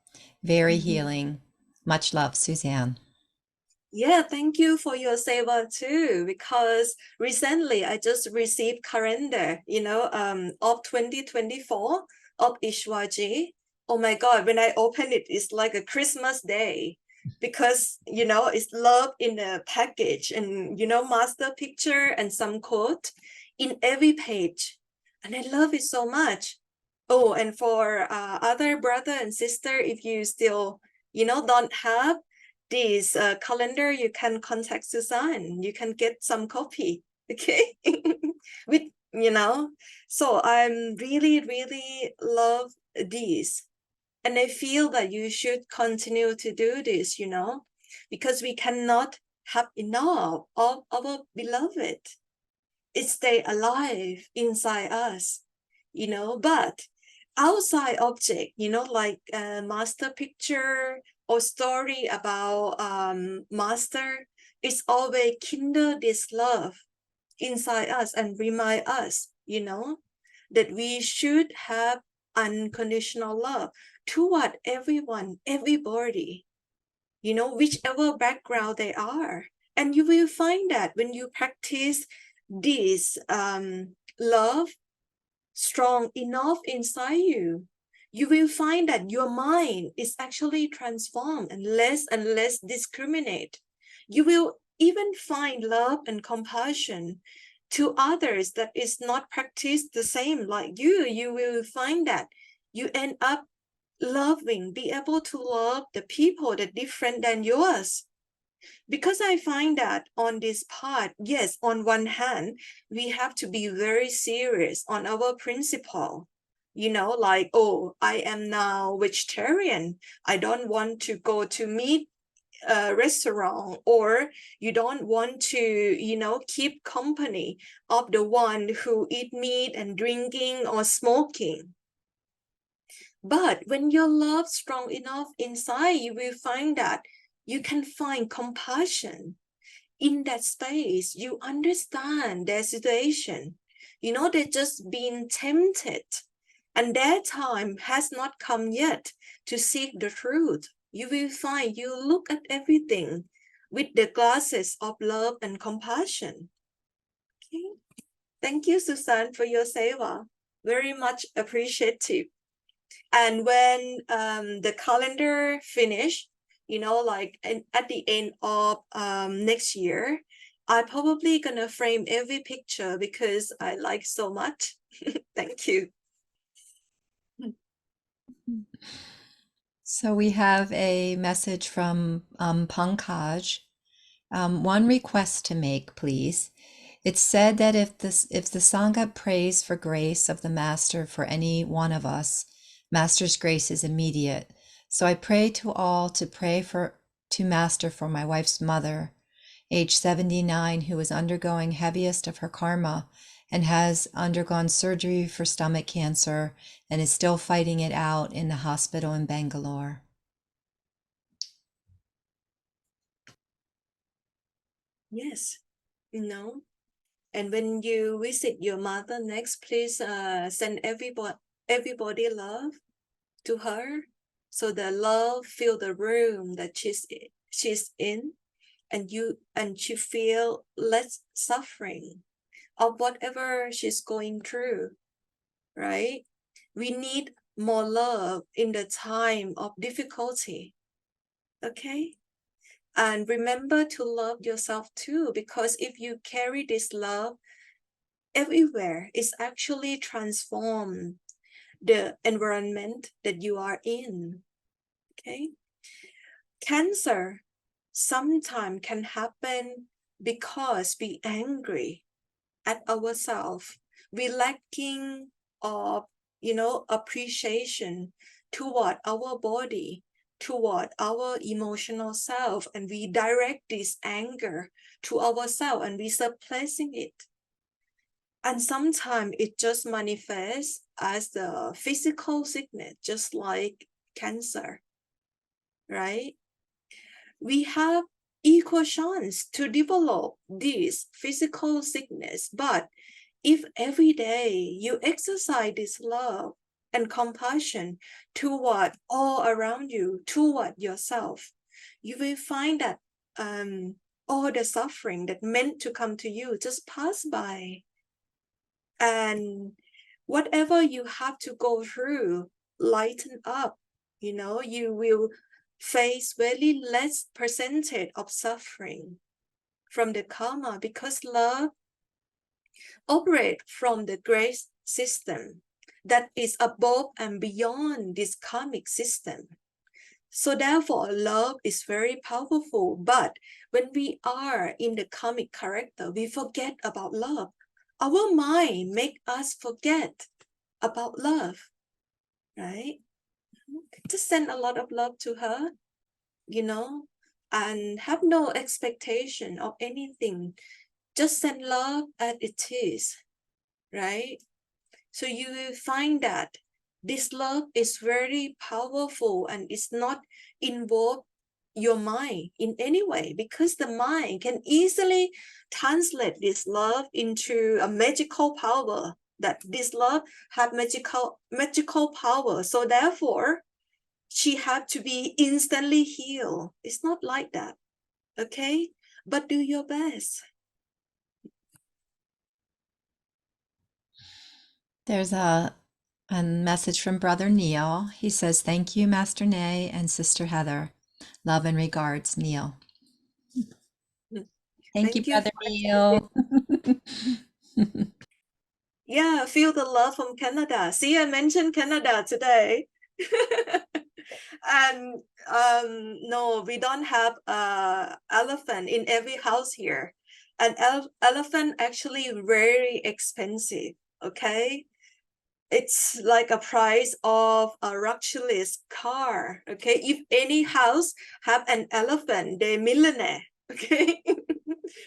Very healing. Much love, Suzanne. Yeah, thank you for your seva too, because recently I just received calendar, you know, of 2024 of Ishwaji. Oh my God, when I open it, it's like a Christmas day because, you know, it's love in the package and, you know, master picture and some quote in every page. And I love it so much. Oh, and for other brother and sister, if you still, don't have this calendar, you can contact Suzanne. You can get some copy, okay? With, so I'm really, really love this. And I feel that you should continue to do this, because we cannot have enough of our beloved. It stay alive inside us, but outside object, like a master picture or story about master, it's always kindle this love inside us and remind us, that we should have unconditional love toward everyone, everybody, whichever background they are. And you will find that when you practice this love strong enough inside you, you will find that your mind is actually transformed and less discriminate. You will even find love and compassion to others that is not practiced the same like you. You will find that you end up loving, be able to love the people that different than yours. Because I find that on this part, yes, on one hand, we have to be very serious on our principle. Like, oh, I am now vegetarian. I don't want to go to meat restaurant, or you don't want to, keep company of the one who eat meat and drinking or smoking. But when your love strong enough inside, you will find that you can find compassion in that space. You understand their situation. They're just being tempted, and their time has not come yet to seek the truth. You will find you look at everything with the glasses of love and compassion. Okay. Thank you, Suzanne, for your seva. Very much appreciative. And when the calendar finish, like at the end of next year, I'm probably gonna frame every picture because I like so much. Thank you. So we have a message from Pankaj. One request to make, please. It's said that if the Sangha prays for grace of the Master for any one of us, Master's grace is immediate. So I pray to all to pray to Master for my wife's mother, age 79, who is undergoing heaviest of her karma and has undergone surgery for stomach cancer and is still fighting it out in the hospital in Bangalore. Yes, and when you visit your mother next, please send everybody love to her, so the love fill the room that she's in, and she feel less suffering of whatever she's going through, right? We need more love in the time of difficulty, okay? And remember to love yourself too, because if you carry this love everywhere, it's actually transform the environment that you are in, okay? Cancer sometimes can happen because we angry at ourselves. We lacking of, appreciation toward our body, toward our emotional self, and we direct this anger to ourselves and we suppressing it. And sometimes it just manifests as the physical sickness, just like cancer, right? We have equal chance to develop this physical sickness, but if every day you exercise this love and compassion toward all around you, toward yourself, you will find that all the suffering that meant to come to you just pass by. And whatever you have to go through, lighten up, you will face very less percentage of suffering from the karma, because love operates from the grace system. that is above and beyond this karmic system. So therefore, love is very powerful. But when we are in the karmic character, we forget about love. Our mind make us forget about love, right? Just send a lot of love to her, you know, and have no expectation of anything. Just send love as it is, right? So you will find that this love is very powerful and it's not involve your mind in any way, because the mind can easily translate this love into a magical power, that this love have magical power. So therefore, she had to be instantly healed. It's not like that, okay? But do your best. There's a message from Brother Neil. He says, "Thank you, Master Nay and Sister Heather. Love and regards, Neil." Thank you, Thank you. Brother Neil. Yeah, feel the love from Canada. See, I mentioned Canada today. And no, we don't have elephant in every house here. An elephant actually very expensive, okay? It's like a price of a luxurious car, okay? If any house have an elephant, they're millionaire, okay?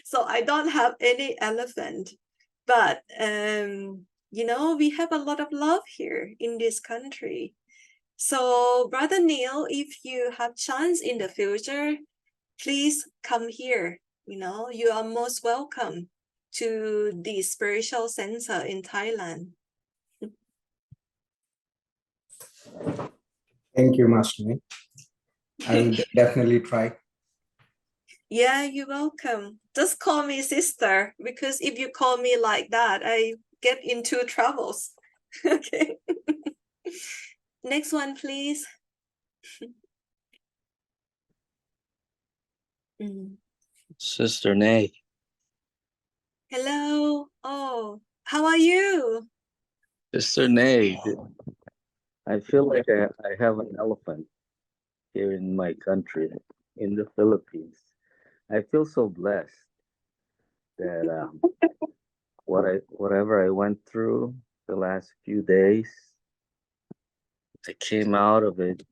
So I don't have any elephant, but you know, we have a lot of love here in this country. So Brother Neil, if you have chance in the future, please come here. You know, you are most welcome to the spiritual center in Thailand. Thank you, Master Nay. I will definitely try. Yeah, you're welcome. Just call me sister, because if you call me like that, I get into troubles. Okay. Next one, please. Sister Nay, Hello. Oh, how are you? Sister Nay, I feel like I have an elephant here in my country, in the Philippines. I feel so blessed that whatever I went through the last few days, I came out of it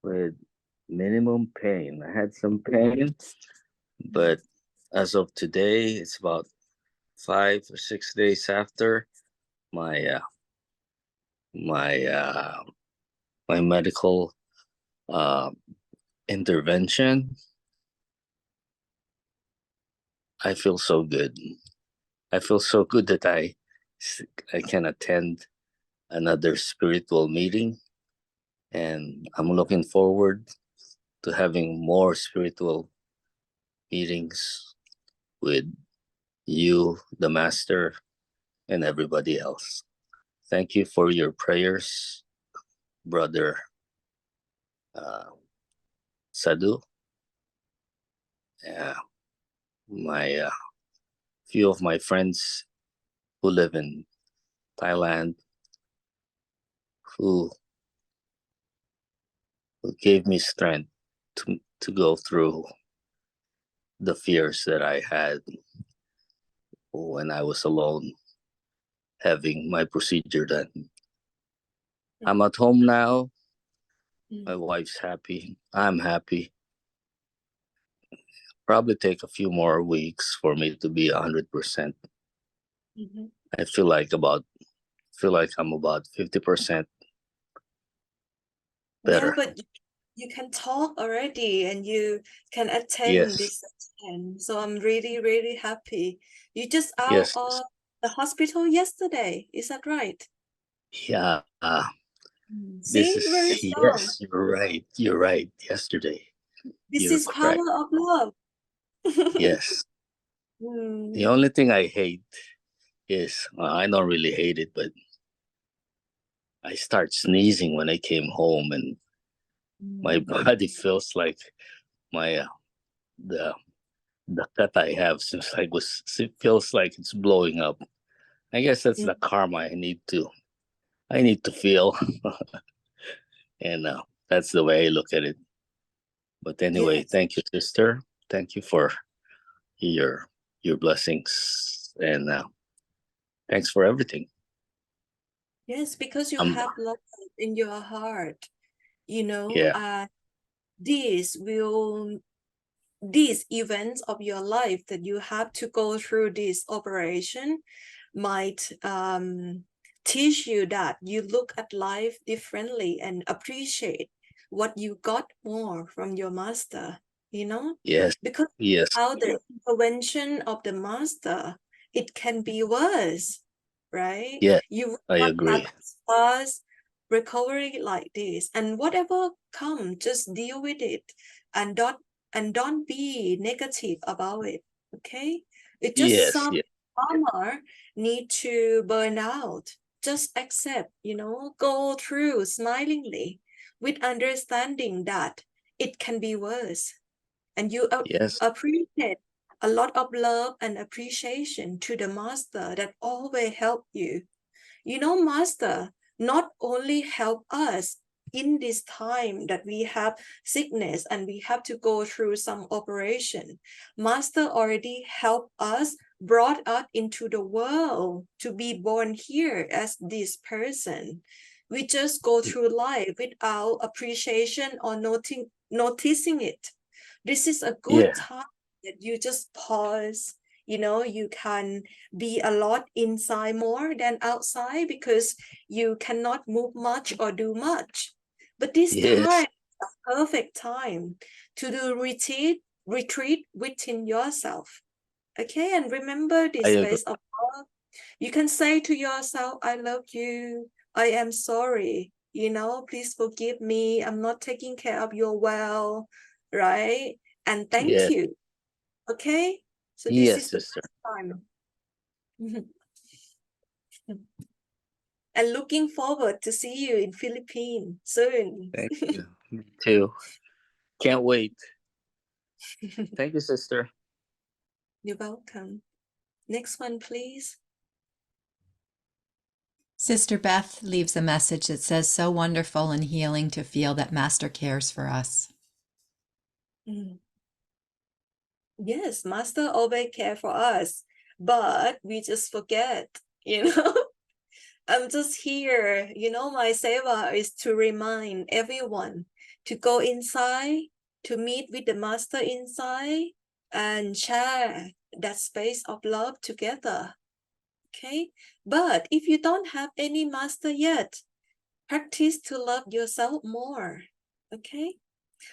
with minimum pain. I had some pain, but as of today, it's about 5 or 6 days after my my medical intervention. I feel so good. I feel so good that I can attend another spiritual meeting, and I'm looking forward to having more spiritual meetings with you, the Master, and everybody else. Thank you for your prayers, Brother Sadhu. My few of my friends who live in Thailand who gave me strength to go through the fears that I had when I was alone having my procedure done. I'm at home now. My wife's happy. I'm happy. Probably take a few more weeks for me to be 100%. I feel like I'm about 50% better. Yeah, but you can talk already and you can attend Yes. this session. So I'm really, really happy. You just out Yes. of the hospital yesterday, is that right? Yeah. See, very strong. Yes, you're right. Yesterday. This You're is correct. power of love. Yes. The only thing I hate is, I don't really hate it, but I start sneezing when I came home, and my body feels like my the cut I have it feels like it's blowing up. I guess that's the karma I need to feel. And that's the way I look at it. But anyway, Yes. thank you, sister. Thank you for your blessings, and thanks for everything. Yes, because you Um, have love in your heart, you know, yeah, these events of your life that you have to go through this operation might teach you that you look at life differently and appreciate what you got more from your master, you know, yes, because yes, without the intervention of the master, it can be worse, right? yeah. You will I not have agree. fast recovery like this, and whatever come, just deal with it, and don't be negative about it. Okay, it just Yes, some yes, farmer need to burn out. Just accept, you know, go through smilingly with understanding that it can be worse, and you yes, appreciate a lot of love and appreciation to the master that always help you. You know, master not only help us in this time that we have sickness and we have to go through some operation. Master already helped us, brought us into the world to be born here as this person. We just go through life without appreciation or noticing it. This is a good yeah, time that you just pause. You know, you can be a lot inside more than outside because you cannot move much or do much. But this yes. time is a perfect time to do retreat within yourself. Okay, and remember I this agree. space of love. You can say to yourself, I love you. I am sorry. You know, please forgive me. I'm not taking care of you well, right? And thank Yes, you. Okay, so this yes, is the sister. best time. And looking forward to see you in Philippines soon. Thank you. Me too. Can't wait. Thank you, sister. You're welcome. Next one, please. Sister Beth leaves a message that says, so wonderful and healing to feel that Master cares for us. Yes, Master always care for us, but we just forget, you know. I'm just here, you know, my seva is to remind everyone to go inside, to meet with the Master inside, and share that space of love together. Okay, but if you don't have any master yet, practice to love yourself more. Okay,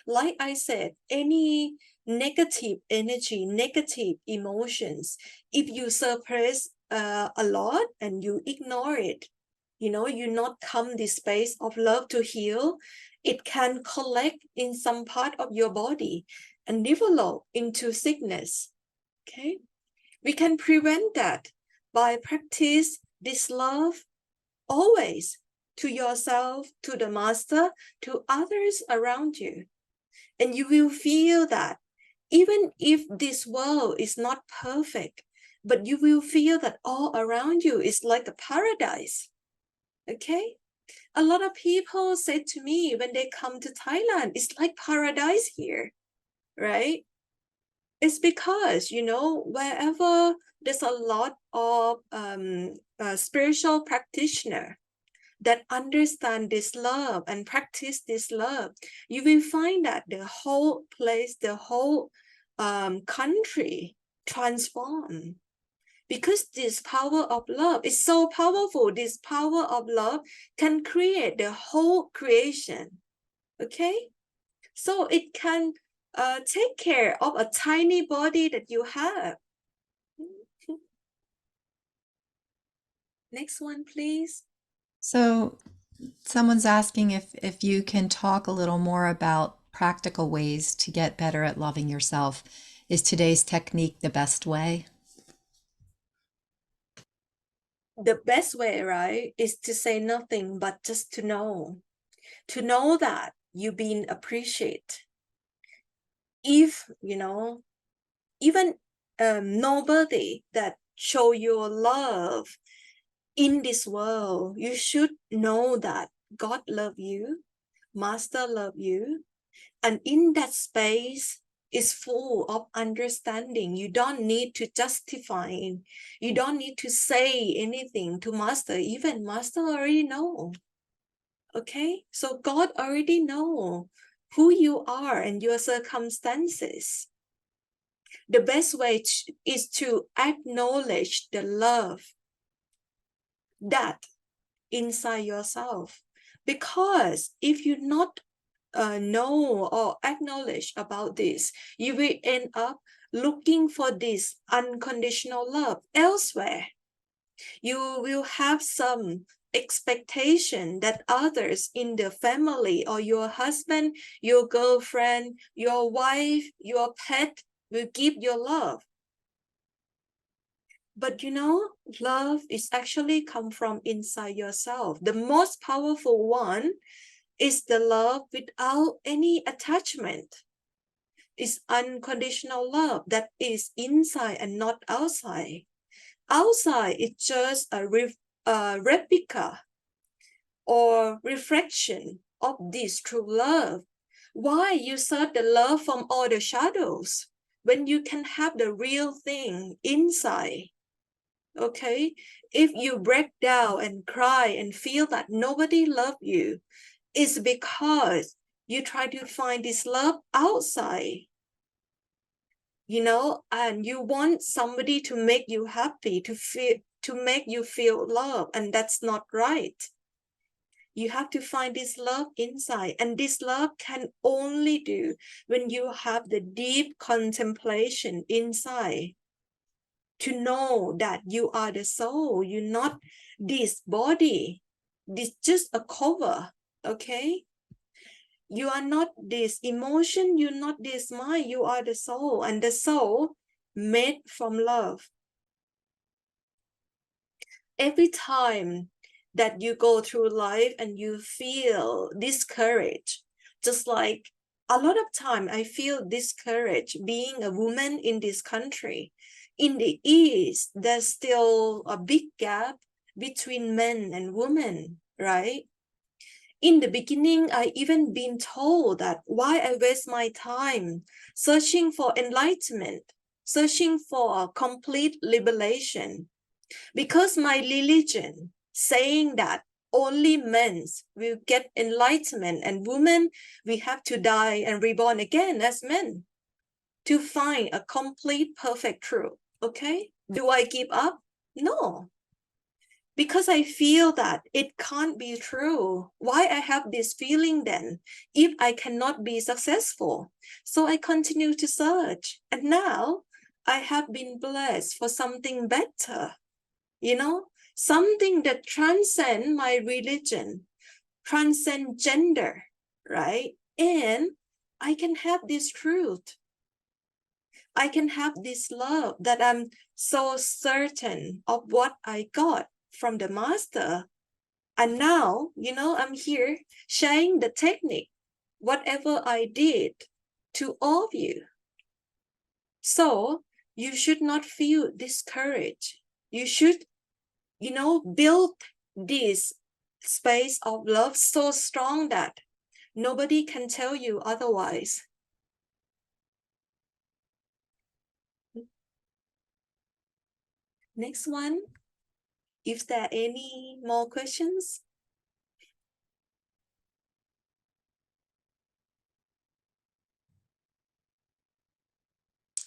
like I said, any negative energy, negative emotions, if you suppress a lot and you ignore it, you know, you not come this space of love to heal, it can collect in some part of your body and develop into sickness. Okay, we can prevent that by practice this love always, to yourself, to the master, to others around you. And you will feel that even if this world is not perfect, but you will feel that all around you is like a paradise. Okay? A lot of people say to me when they come to Thailand, it's like paradise here, right? It's because, you know, wherever there's a lot of spiritual practitioner that understand this love and practice this love, you will find that the whole place, the whole country transform. Because this power of love is so powerful, this power of love can create the whole creation. Okay? So it can take care of a tiny body that you have. Next one, please. So someone's asking if you can talk a little more about practical ways to get better at loving yourself. Is today's technique the best way? The best way, right, is to say nothing but just to know that you've been appreciated. If, you know, even nobody that show your love in this world, you should know that God love you, Master love you, and in that space is full of understanding. You don't need to justify. You don't need to say anything to Master. Even Master already know. Okay, so God already know who you are and your circumstances. The best way is to acknowledge the love that inside yourself. Because if you not know or acknowledge about this, you will end up looking for this unconditional love elsewhere. You will have some expectation that others in the family or your husband, your girlfriend, your wife, your pet will give your love. But you know, love is actually come from inside yourself. The most powerful one is the love without any attachment. It's unconditional love that is inside and not outside. Outside, it's just a replica or reflection of this true love. Why you search the love from all the shadows when you can have the real thing inside? Okay, if you break down and cry and feel that nobody loves you, it's because you try to find this love outside, you know, and you want somebody to make you happy, to make you feel love, and that's not right. You have to find this love inside, and this love can only do when you have the deep contemplation inside, to know that you are the soul, you're not this body, this just a cover. Okay, you are not this emotion, you're not this mind, you are the soul, and the soul made from love. Every time that you go through life and you feel discouraged, just like a lot of time I feel discouraged being a woman in this country. In the East, there's still a big gap between men and women, right? In the beginning, I even been told that why I waste my time searching for enlightenment, searching for complete liberation, because my religion saying that only men will get enlightenment and women, we have to die and reborn again as men to find a complete perfect truth. Okay, do I give up? No, because I feel that it can't be true. Why I have this feeling then if I cannot be successful? So I continue to search, and now I have been blessed for something better, you know, something that transcends my religion, transcend gender, right? And I can have this truth. I can have this love that I'm so certain of what I got from the master. And now, you know, I'm here sharing the technique, whatever I did, to all of you. So you should not feel discouraged. You should, you know, build this space of love so strong that nobody can tell you otherwise. Next one. If there are any more questions?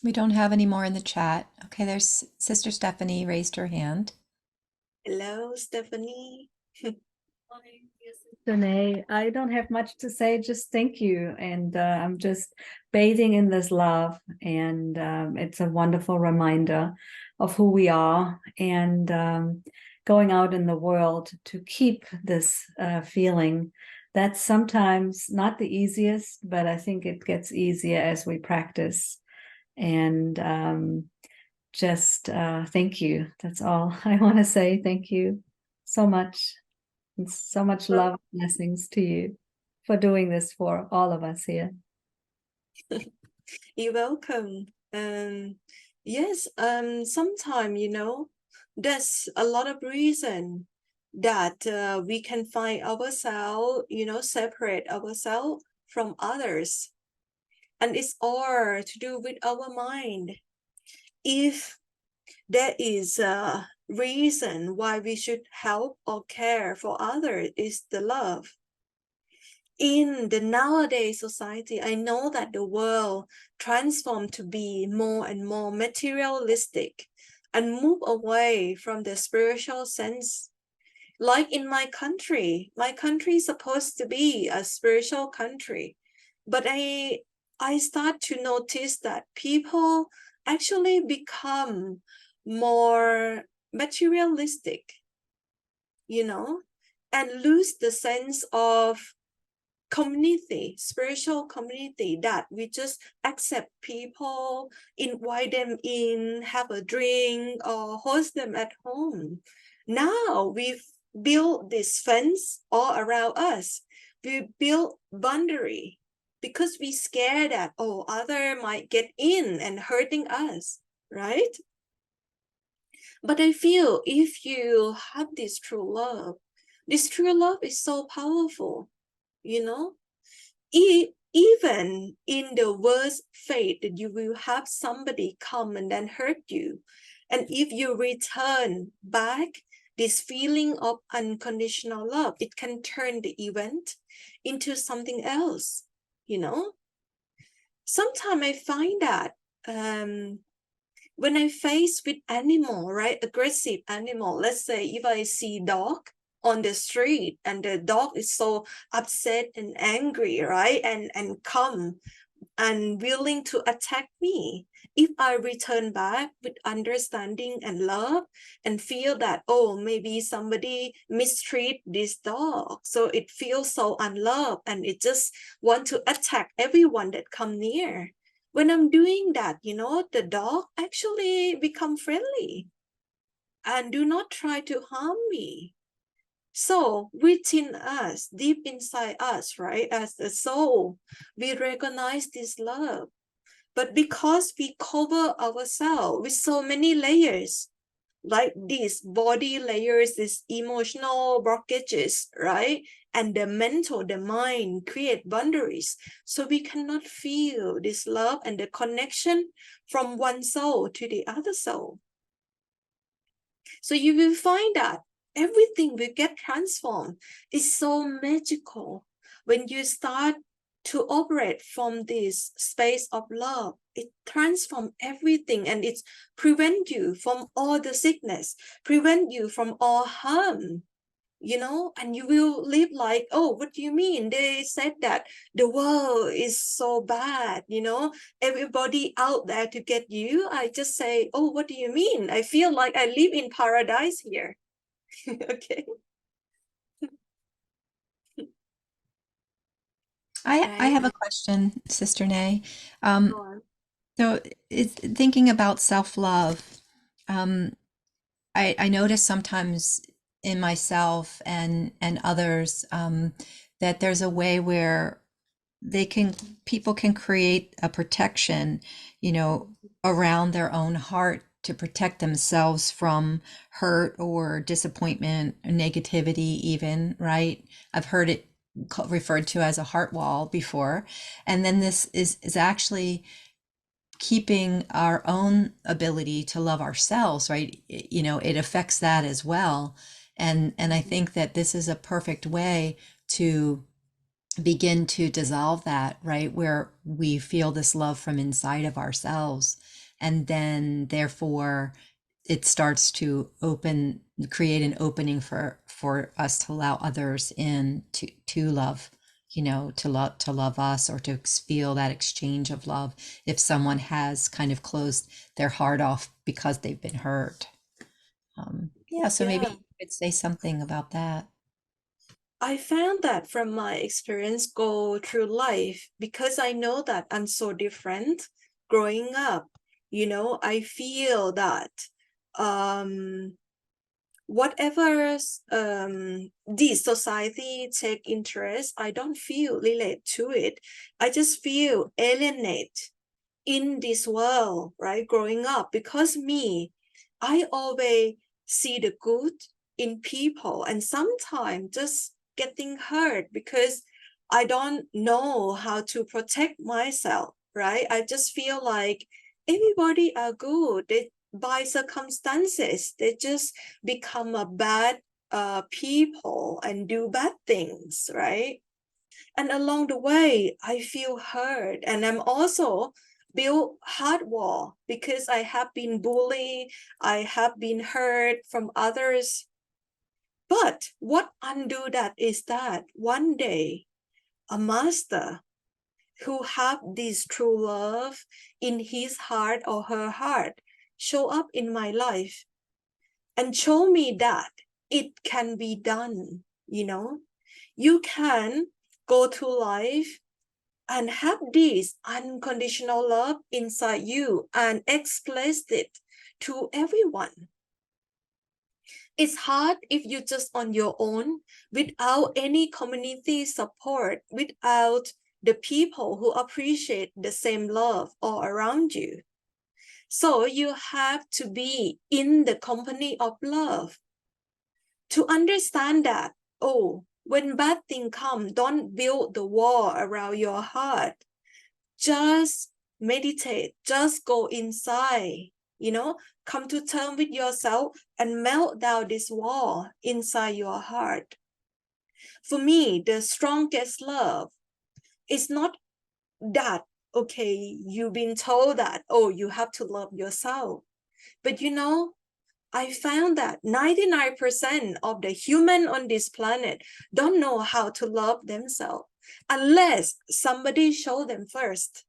We don't have any more in the chat. Okay, there's Sister Stephanie raised her hand. Hello, Stephanie. Danae, I don't have much to say, just thank you. And I'm just bathing in this love. And it's a wonderful reminder of who we are, and going out in the world to keep this feeling. That's sometimes not the easiest, but I think it gets easier as we practice. And just thank you. That's all I want to say. Thank you so much. And so much love and blessings to you for doing this for all of us here. You're welcome. Yes, sometimes, you know, there's a lot of reason that we can find ourselves, separate ourselves from others. And it's all to do with our mind. If there is a reason why we should help or care for others, is the love. In the nowadays society, I know that the world transformed to be more and more materialistic and move away from the spiritual sense. Like in my country is supposed to be a spiritual country, but I start to notice that people actually become more materialistic, and lose the sense of community, spiritual community, that we just accept people, invite them in, have a drink, or host them at home. Now we've built this fence all around us. We build boundary because we scared that, other might get in and hurting us, right? But I feel if you have this true love is so powerful. Even in the worst fate, that you will have somebody come and then hurt you, and if you return back this feeling of unconditional love, it can turn the event into something else. Sometimes I find that when I face with animal, right, aggressive animal, let's say if I see dog on the street and the dog is so upset and angry, right, and come and willing to attack me, if I return back with understanding and love and feel that, maybe somebody mistreat this dog, so it feels so unloved and it just want to attack everyone that come near. When I'm doing that, the dog actually become friendly and do not try to harm me. So within us, deep inside us, right, as the soul, we recognize this love. But because we cover ourselves with so many layers, like these body layers, these emotional blockages, right? And the mental, the mind create boundaries. So we cannot feel this love and the connection from one soul to the other soul. So you will find that everything will get transformed. It's so magical when you start to operate from this space of love. It transforms everything, and it prevents you from all the sickness, prevent you from all harm, and you will live like, what do you mean? They said that the world is so bad, everybody out there to get you. I just say, what do you mean? I feel like I live in paradise here. Okay. I have a question, Sister Nay. Go on. So it's thinking about self-love. I notice sometimes in myself and others that there's a way where people can create a protection, around their own heart to protect themselves from hurt or disappointment or negativity even, right? I've heard it referred to as a heart wall before. And then this is actually keeping our own ability to love ourselves, right? It affects that as well. And I think that this is a perfect way to begin to dissolve that, right? Where we feel this love from inside of ourselves. And then therefore it starts to create an opening for us to allow others in to love, to love us, or to feel that exchange of love if someone has kind of closed their heart off because they've been hurt. So maybe you could say something about that. I found that from my experience go through life, because I know that I'm so different growing up. I feel that whatever this society take interest, I don't feel relate to it. I just feel alienate in this world, right? Growing up, because I always see the good in people, and sometimes just getting hurt because I don't know how to protect myself, right? I just feel like everybody are good. By circumstances, they just become a bad people and do bad things, right? And along the way, I feel hurt, and I'm also built hard wall because I have been bullied, I have been hurt from others. But what undo that is that one day a master who have this true love in his heart or her heart show up in my life and show me that it can be done. You can go through life and have this unconditional love inside you and express it to everyone. It's hard if you're just on your own without any community support, without the people who appreciate the same love all around you. So you have to be in the company of love to understand that, oh, when bad things come, don't build the wall around your heart. Just meditate, just go inside, come to terms with yourself and melt down this wall inside your heart. For me, the strongest love is not that, okay, you've been told that, oh, you have to love yourself. But I found that 99% of the human on this planet don't know how to love themselves unless somebody show them first,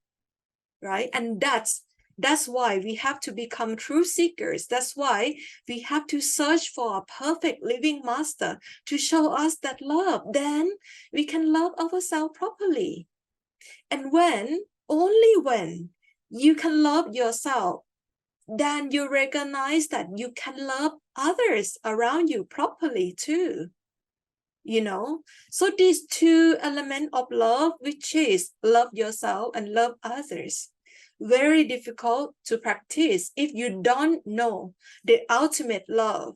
right? And that's why we have to become true seekers. That's why we have to search for a perfect living master to show us that love. Then we can love ourselves properly. And only when you can love yourself, then you recognize that you can love others around you properly too. So these two elements of love, which is love yourself and love others, very difficult to practice if you don't know the ultimate love.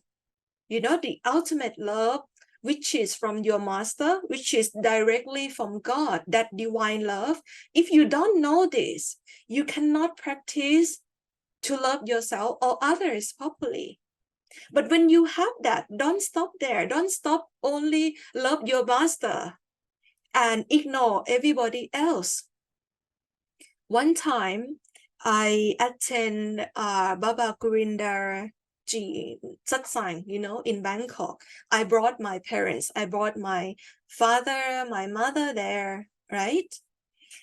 The ultimate love, which is from your master, which is directly from God, that divine love. If you don't know this, you cannot practice to love yourself or others properly. But when you have that, don't stop there. Don't stop only love your master and ignore everybody else. One time, I attend Baba Gurinder Ji Satsang, in Bangkok. I brought my parents. I brought my father, my mother there, right?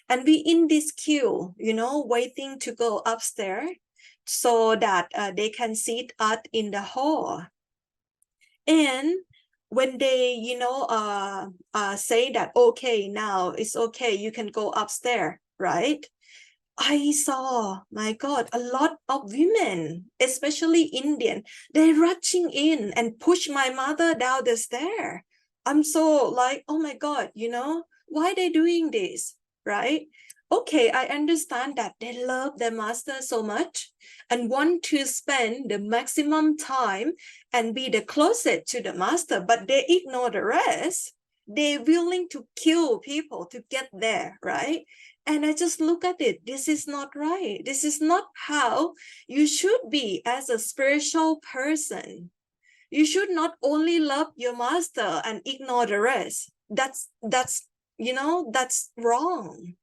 And we in this queue, waiting to go upstairs so that they can sit us in the hall. And when they, say that, okay, now it's okay, you can go upstairs, right? I saw, my God, a lot of women, especially Indian, they're rushing in and push my mother down the stair. I'm so like, oh my God, why are they doing this, right? Okay, I understand that they love their master so much and want to spend the maximum time and be the closest to the master, but they ignore the rest. They're willing to kill people to get there, right? And I just look at it. This is not right. This is not how you should be as a spiritual person. You should not only love your master and ignore the rest. That's wrong.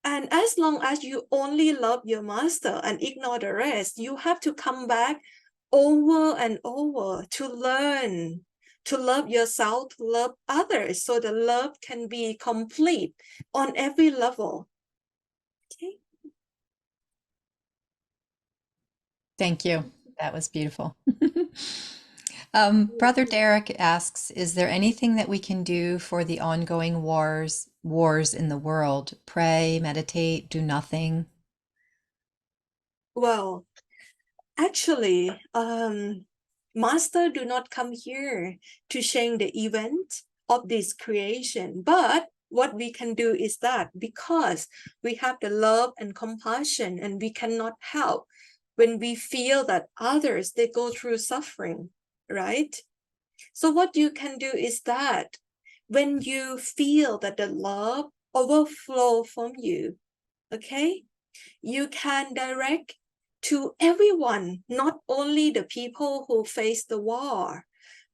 And as long as you only love your master and ignore the rest, you have to come back over and over to learn to love yourself, to love others, so the love can be complete on every level. Okay. Thank you. That was beautiful. Brother Derek asks, is there anything that we can do for the ongoing wars in the world? Pray, meditate, do nothing? Well, actually, Master do not come here to change the event of this creation, but what we can do is that because we have the love and compassion and we cannot help when we feel that others, they go through suffering, right? So what you can do is that when you feel that the love overflow from you, okay, you can direct to everyone, not only the people who face the war.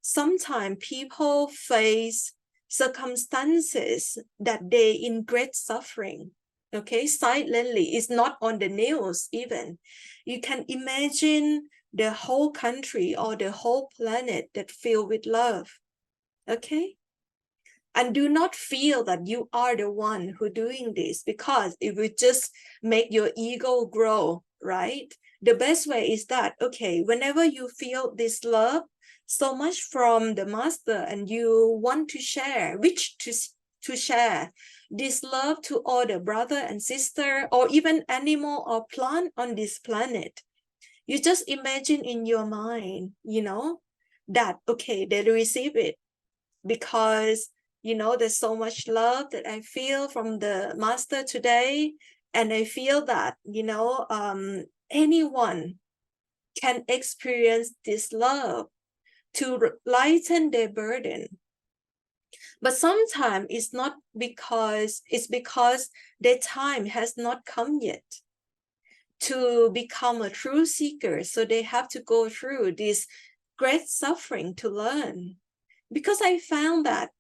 Sometimes people face circumstances that they in great suffering, okay, silently. It's not on the news even. You can imagine the whole country or the whole planet that filled with love, okay? And do not feel that you are the one who doing this, because it will just make your ego grow, right? The best way is that, okay, whenever you feel this love so much from the master and you want to share, which to share this love to all the brother and sister or even animal or plant on this planet, you just imagine in your mind, you know, that, okay, they receive it because, you know, there's so much love that I feel from the master today. And I feel that, you know, anyone can experience this love to lighten their burden. But sometimes it's not because, it's because their time has not come yet to become a true seeker. So they have to go through this great suffering to learn. Because I found that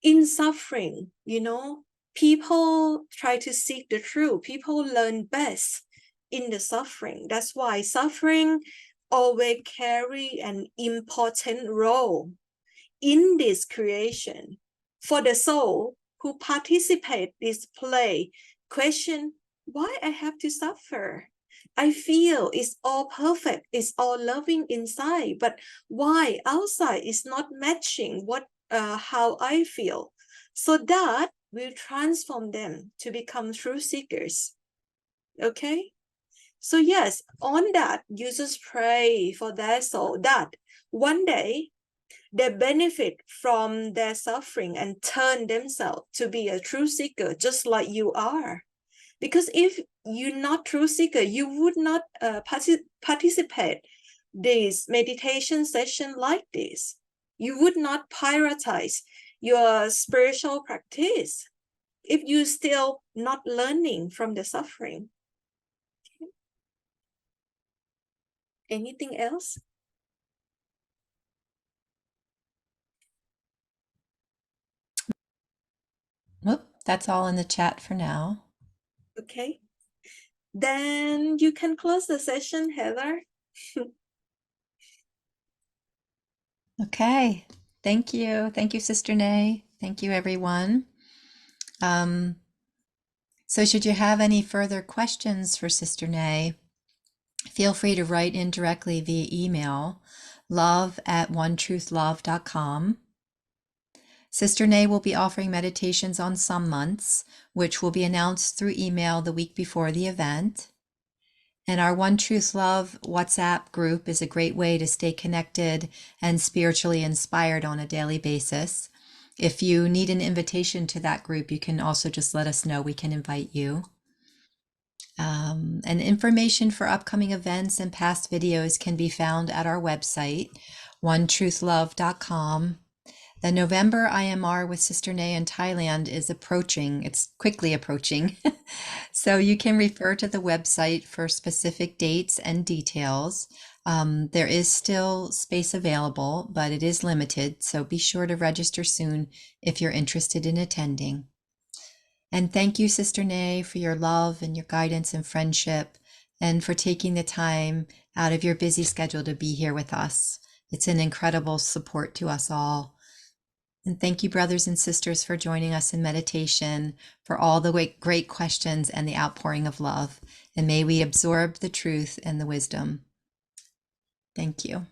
in suffering, you know, people try to seek the truth. People learn best in the suffering. That's why suffering always carry an important role in this creation. For the soul who participate this play, question, why I have to suffer? I feel it's all perfect, it's all loving inside, but why outside is not matching what how I feel? So that will transform them to become true seekers. Okay? So yes, on that, you just pray for their soul that one day they benefit from their suffering and turn themselves to be a true seeker, just like you are. Because if you're not true seeker, you would not participate this meditation session like this. You would not prioritize your spiritual practice if you still not learning from the suffering. Okay. Anything else? Whoop, that's all in the chat for now. Okay. Then you can close the session, Heather. Okay. Thank you. Thank you, Sister Nay. Thank you, everyone. So should you have any further questions for Sister Nay, feel free to write in directly via email, love@onetruth.love.com. Sister Nay will be offering meditations on some months, which will be announced through email the week before the event. And our One Truth Love WhatsApp group is a great way to stay connected and spiritually inspired on a daily basis. If you need an invitation to that group, you can also just let us know. We can invite you. And information for upcoming events and past videos can be found at our website, onetruth.love.com. The November IMR with Sister Nay in Thailand is approaching. It's quickly approaching. So you can refer to the website for specific dates and details. There is still space available, but it is limited. So be sure to register soon if you're interested in attending. And thank you, Sister Nay, for your love and your guidance and friendship, and for taking the time out of your busy schedule to be here with us. It's an incredible support to us all. And thank you, brothers and sisters, for joining us in meditation, for all the great questions and the outpouring of love. And may we absorb the truth and the wisdom. Thank you.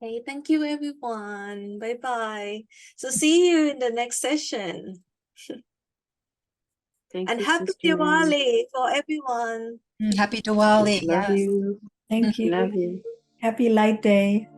Hey, thank you, everyone. Bye-bye. So see you in the next session. Thank And you, happy Sister Nay. Diwali for everyone. Happy Diwali. Love Yes. you. Thank you. Love you. Happy Light Day.